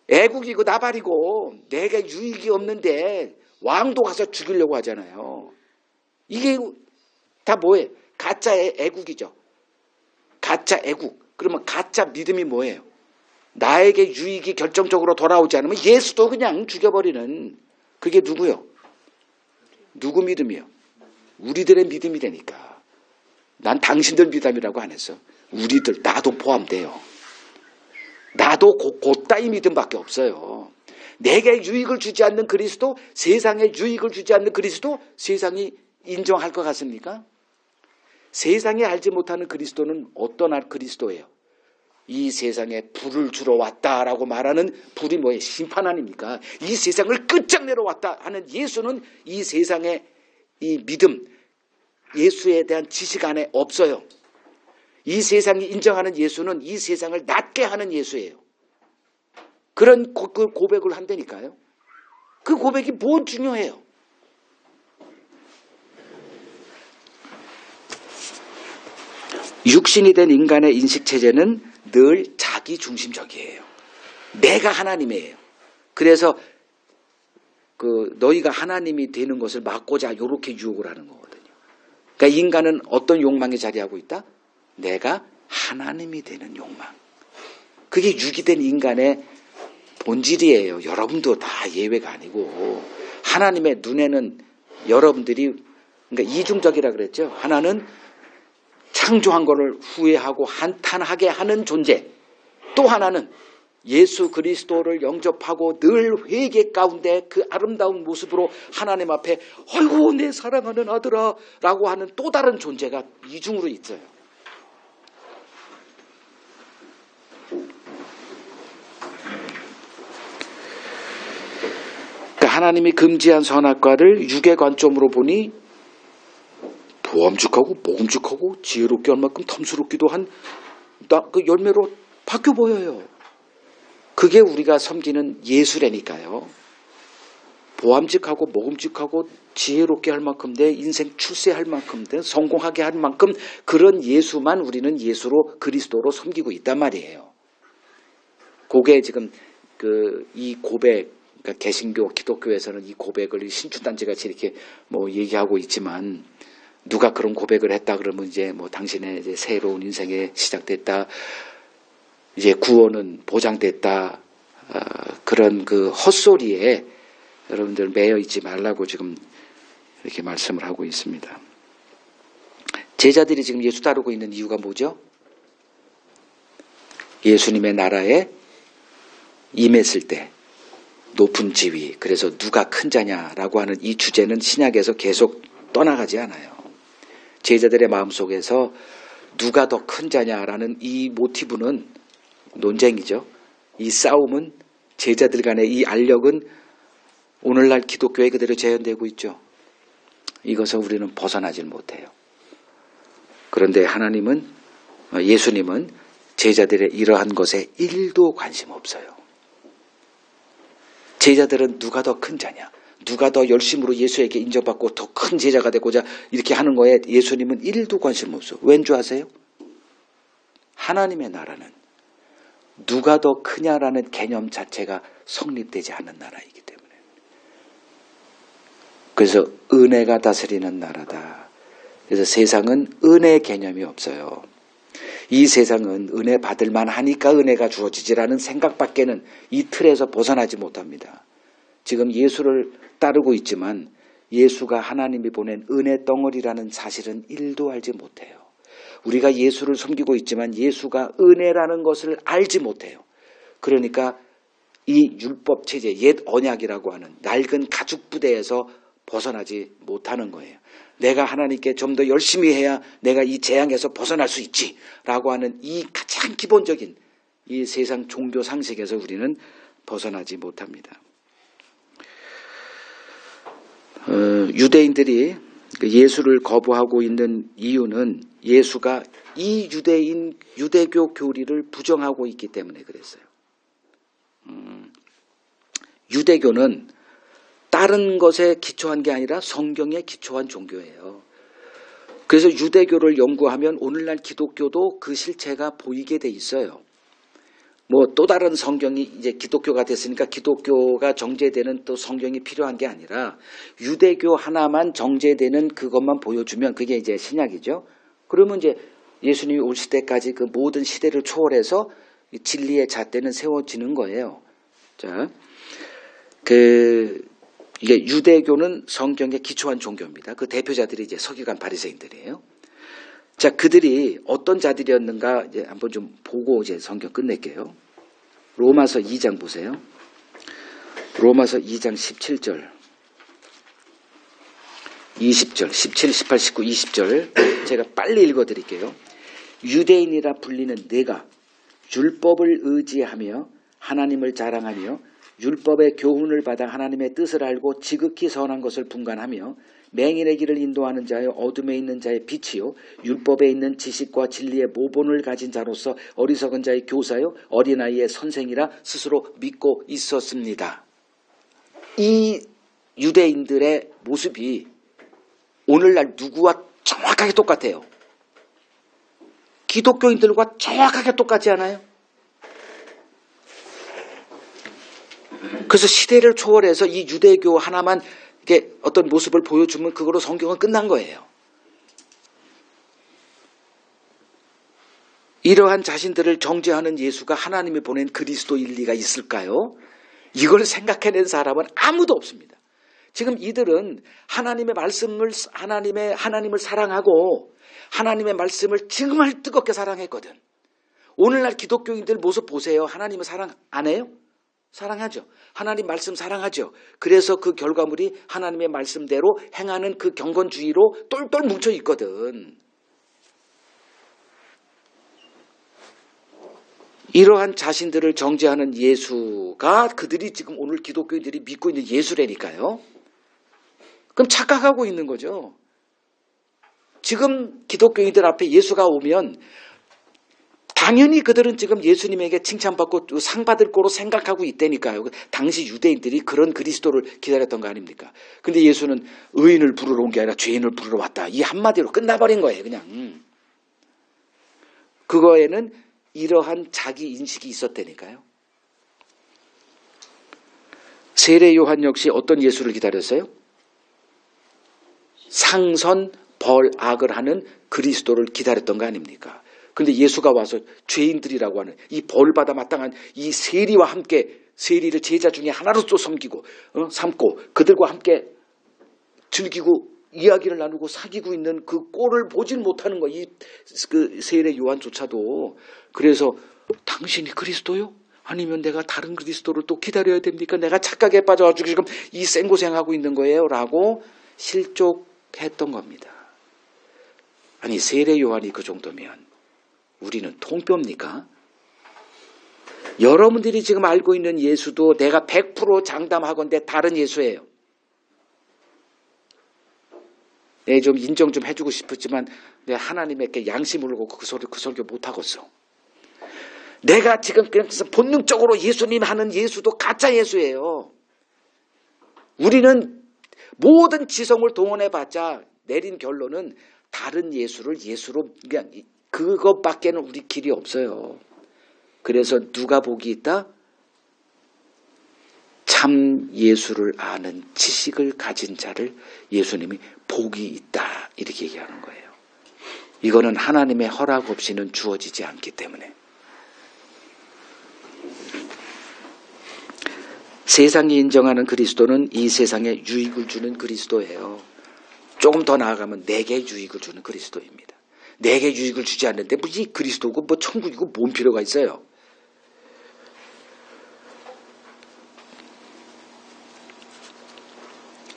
애국이고 나발이고 내가 유익이 없는데 왕도 가서 죽이려고 하잖아요. 이게 다 뭐예요? 가짜의 애국이죠. 가짜 애국. 그러면 가짜 믿음이 뭐예요? 나에게 유익이 결정적으로 돌아오지 않으면 예수도 그냥 죽여버리는 그게 누구요? 누구 믿음이요? 우리들의 믿음이라니까. 난 당신들 믿음이라고 안 했어. 우리들 나도 포함돼요. 나도 그따위 믿음밖에 없어요. 내게 유익을 주지 않는 그리스도, 세상에 유익을 주지 않는 그리스도 세상이 인정할 것 같습니까? 세상이 알지 못하는 그리스도는 어떤 그리스도예요? 이 세상에 불을 주러 왔다라고 말하는 불이 뭐예요? 심판 아닙니까? 이 세상을 끝장내러 왔다 하는 예수는 이 세상에 이 믿음, 예수에 대한 지식 안에 없어요. 이 세상이 인정하는 예수는 이 세상을 낫게 하는 예수예요. 그런 그 고백을 한다니까요. 그 고백이 뭐 중요해요? 육신이 된 인간의 인식체제는 늘 자기중심적이에요. 내가 하나님이에요. 그래서 너희가 하나님이 되는 것을 막고자 이렇게 유혹을 하는 거거든요. 그러니까 인간은 어떤 욕망에 자리하고 있다? 내가 하나님이 되는 욕망. 그게 유기된 인간의 본질이에요. 여러분도 다 예외가 아니고 하나님의 눈에는 여러분들이 그러니까 이중적이라 그랬죠. 하나는 창조한 것을 후회하고 한탄하게 하는 존재. 또 하나는 예수 그리스도를 영접하고 늘 회개 가운데 그 아름다운 모습으로 하나님 앞에 아이고 내 사랑하는 아들아 라고 하는 또 다른 존재가 이중으로 있어요. 그러니까 하나님이 금지한 선악과를 육의 관점으로 보니 보암직하고 모금직하고 지혜롭게 할 만큼 탐스럽기도 한 그 열매로 바뀌어 보여요. 그게 우리가 섬기는 예수라니까요. 보암직하고 모금직하고 지혜롭게 할 만큼 내 인생 출세할 만큼 성공하게 할 만큼 그런 예수만 우리는 예수로 그리스도로 섬기고 있단 말이에요. 그게 지금 이 고백 그러니까 개신교 기독교에서는 이 고백을 신춘단지같이 이렇게 뭐 얘기하고 있지만 누가 그런 고백을 했다 그러면 이제 뭐 당신의 이제 새로운 인생에 시작됐다. 이제 구원은 보장됐다. 그런 그 헛소리에 여러분들 매여 있지 말라고 지금 이렇게 말씀을 하고 있습니다. 제자들이 지금 예수 따르고 있는 이유가 뭐죠? 예수님의 나라에 임했을 때 높은 지위, 그래서 누가 큰 자냐라고 하는 이 주제는 신약에서 계속 떠나가지 않아요. 제자들의 마음속에서 누가 더 큰 자냐라는 이 모티브는 논쟁이죠. 이 싸움은 제자들 간의 이 알력은 오늘날 기독교에 그대로 재현되고 있죠. 이것을 우리는 벗어나질 못해요. 그런데 하나님은, 예수님은 제자들의 이러한 것에 1도 관심 없어요. 제자들은 누가 더 큰 자냐, 누가 더 열심으로 예수에게 인정받고 더 큰 제자가 되고자 이렇게 하는 거에 예수님은 1도 관심 없어요. 왠 줄 아세요? 하나님의 나라는 누가 더 크냐라는 개념 자체가 성립되지 않는 나라이기 때문에. 그래서 은혜가 다스리는 나라다. 그래서 세상은 은혜 개념이 없어요. 이 세상은 은혜 받을 만하니까 은혜가 주어지지라는 생각밖에는 이 틀에서 벗어나지 못합니다. 지금 예수를 따르고 있지만 예수가 하나님이 보낸 은혜 덩어리라는 사실은 1도 알지 못해요. 우리가 예수를 섬기고 있지만 예수가 은혜라는 것을 알지 못해요. 그러니까 이 율법 체제, 옛 언약이라고 하는 낡은 가죽 부대에서 벗어나지 못하는 거예요. 내가 하나님께 좀 더 열심히 해야 내가 이 재앙에서 벗어날 수 있지라고 하는 이 가장 기본적인 이 세상 종교 상식에서 우리는 벗어나지 못합니다. 유대인들이 예수를 거부하고 있는 이유는 예수가 이 유대교 교리를 부정하고 있기 때문에 그랬어요. 유대교는 다른 것에 기초한 게 아니라 성경에 기초한 종교예요. 그래서 유대교를 연구하면 오늘날 기독교도 그 실체가 보이게 돼 있어요. 뭐 또 다른 성경이 이제 기독교가 됐으니까 기독교가 정제되는 또 성경이 필요한 게 아니라 유대교 하나만 정제되는 그것만 보여주면 그게 이제 신약이죠. 그러면 이제 예수님이 올 시대까지 그 모든 시대를 초월해서 진리의 잣대는 세워지는 거예요. 자, 이게 유대교는 성경에 기초한 종교입니다. 그 대표자들이 이제 서기관 바리새인들이에요. 자, 그들이 어떤 자들이었는가 이제 한번 좀 보고 이제 성경 끝낼게요. 로마서 2장 보세요. 로마서 2장 17절, 20절, 17, 18, 19, 20절 제가 빨리 읽어드릴게요. 유대인이라 불리는 내가 율법을 의지하며 하나님을 자랑하며 율법의 교훈을 받아 하나님의 뜻을 알고 지극히 선한 것을 분간하며 맹인의 길을 인도하는 자여 어둠에 있는 자의 빛이요 율법에 있는 지식과 진리의 모본을 가진 자로서 어리석은 자의 교사요 어린아이의 선생이라 스스로 믿고 있었습니다. 이 유대인들의 모습이 오늘날 누구와 정확하게 똑같아요. 기독교인들과 정확하게 똑같지 않아요? 그래서 시대를 초월해서 이 유대교 하나만 이렇게 어떤 모습을 보여주면 그거로 성경은 끝난 거예요. 이러한 자신들을 정죄하는 예수가 하나님이 보낸 그리스도일 리가 있을까요? 이걸 생각해낸 사람은 아무도 없습니다. 지금 이들은 하나님의 하나님을 사랑하고 하나님의 말씀을 정말 뜨겁게 사랑했거든. 오늘날 기독교인들 모습 보세요. 하나님을 사랑 안 해요? 사랑하죠. 하나님 말씀 사랑하죠. 그래서 그 결과물이 하나님의 말씀대로 행하는 그 경건주의로 똘똘 뭉쳐 있거든. 이러한 자신들을 정죄하는 예수가 그들이 지금 오늘 기독교인들이 믿고 있는 예수라니까요. 그럼 착각하고 있는 거죠. 지금 기독교인들 앞에 예수가 오면 당연히 그들은 지금 예수님에게 칭찬받고 상 받을 거로 생각하고 있다니까요. 당시 유대인들이 그런 그리스도를 기다렸던 거 아닙니까? 근데 예수는 의인을 부르러 온 게 아니라 죄인을 부르러 왔다. 이 한마디로 끝나버린 거예요. 그냥. 그거에는 이러한 자기 인식이 있었다니까요. 세례 요한 역시 어떤 예수를 기다렸어요? 상선 벌악을 하는 그리스도를 기다렸던 거 아닙니까? 근데 예수가 와서 죄인들이라고 하는 이 벌받아 마땅한 이 세리와 함께 세리를 제자 중에 하나로 또 섬기고 삼고 그들과 함께 즐기고 이야기를 나누고 사귀고 있는 그 꼴을 보질 못하는 거야. 그 세례 요한조차도. 그래서 당신이 그리스도요? 아니면 내가 다른 그리스도를 또 기다려야 됩니까? 내가 착각에 빠져가지고 지금 이 생고생하고 있는 거예요 라고 실족했던 겁니다. 아니 세례 요한이 그 정도면 우리는 통뼈입니까? 여러분들이 지금 알고 있는 예수도 내가 100% 장담하건대 다른 예수예요. 네, 좀 인정 좀 해주고 싶었지만 내가 하나님에게 양심을 걸고 그 설교 못하겠어. 내가 지금 그냥 본능적으로 예수님 하는 예수도 가짜 예수예요. 우리는 모든 지성을 동원해봤자 내린 결론은 다른 예수로 그냥 그것밖에는 우리 길이 없어요. 그래서 누가 복이 있다? 참 예수를 아는 지식을 가진 자를 예수님이 복이 있다 이렇게 얘기하는 거예요. 이거는 하나님의 허락 없이는 주어지지 않기 때문에. 세상이 인정하는 그리스도는 이 세상에 유익을 주는 그리스도예요. 조금 더 나아가면 내게 유익을 주는 그리스도입니다. 내게 유익을 주지 않는데 이 그리스도고 뭐 천국이고 뭔 필요가 있어요.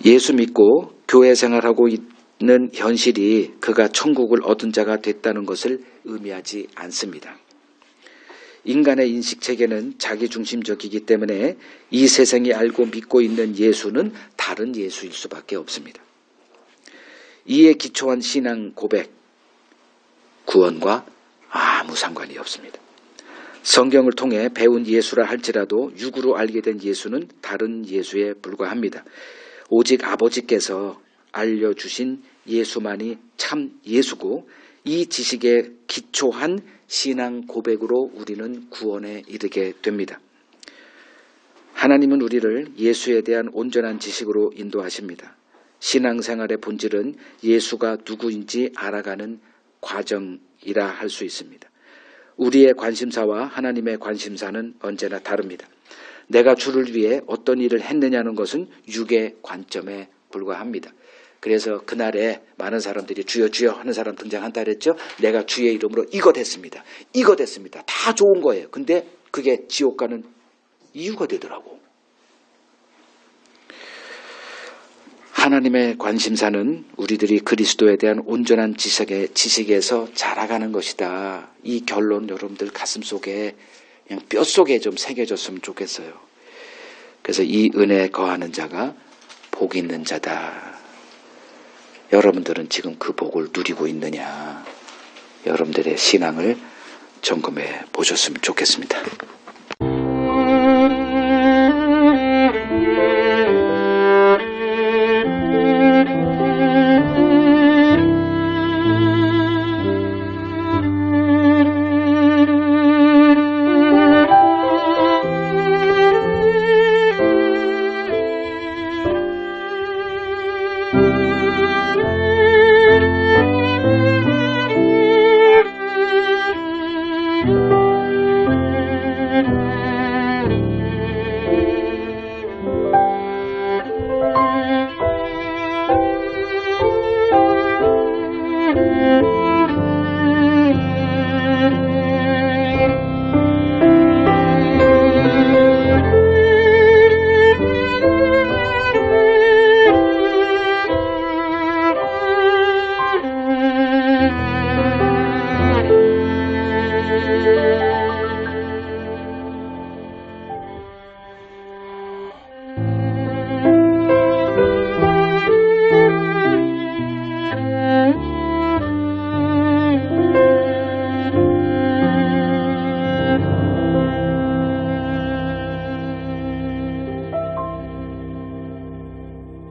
예수 믿고 교회 생활하고 있는 현실이 그가 천국을 얻은 자가 됐다는 것을 의미하지 않습니다. 인간의 인식체계는 자기중심적이기 때문에 이 세상이 알고 믿고 있는 예수는 다른 예수일 수밖에 없습니다. 이에 기초한 신앙 고백, 구원과 아무 상관이 없습니다. 성경을 통해 배운 예수라 할지라도 육으로 알게 된 예수는 다른 예수에 불과합니다. 오직 아버지께서 알려주신 예수만이 참 예수고 이 지식에 기초한 신앙 고백으로 우리는 구원에 이르게 됩니다. 하나님은 우리를 예수에 대한 온전한 지식으로 인도하십니다. 신앙생활의 본질은 예수가 누구인지 알아가는 과정이라 할 수 있습니다. 우리의 관심사와 하나님의 관심사는 언제나 다릅니다. 내가 주를 위해 어떤 일을 했느냐는 것은 육의 관점에 불과합니다. 그래서 그날에 많은 사람들이 주여 주여 하는 사람 등장한다 그랬죠. 내가 주의 이름으로 이거 됐습니다. 이거 됐습니다. 다 좋은 거예요. 근데 그게 지옥 가는 이유가 되더라고. 하나님의 관심사는 우리들이 그리스도에 대한 온전한 지식에서 자라가는 것이다. 이 결론 여러분들 가슴속에 그냥 뼛속에 좀 새겨졌으면 좋겠어요. 그래서 이 은혜에 거하는 자가 복 있는 자다. 여러분들은 지금 그 복을 누리고 있느냐? 여러분들의 신앙을 점검해 보셨으면 좋겠습니다.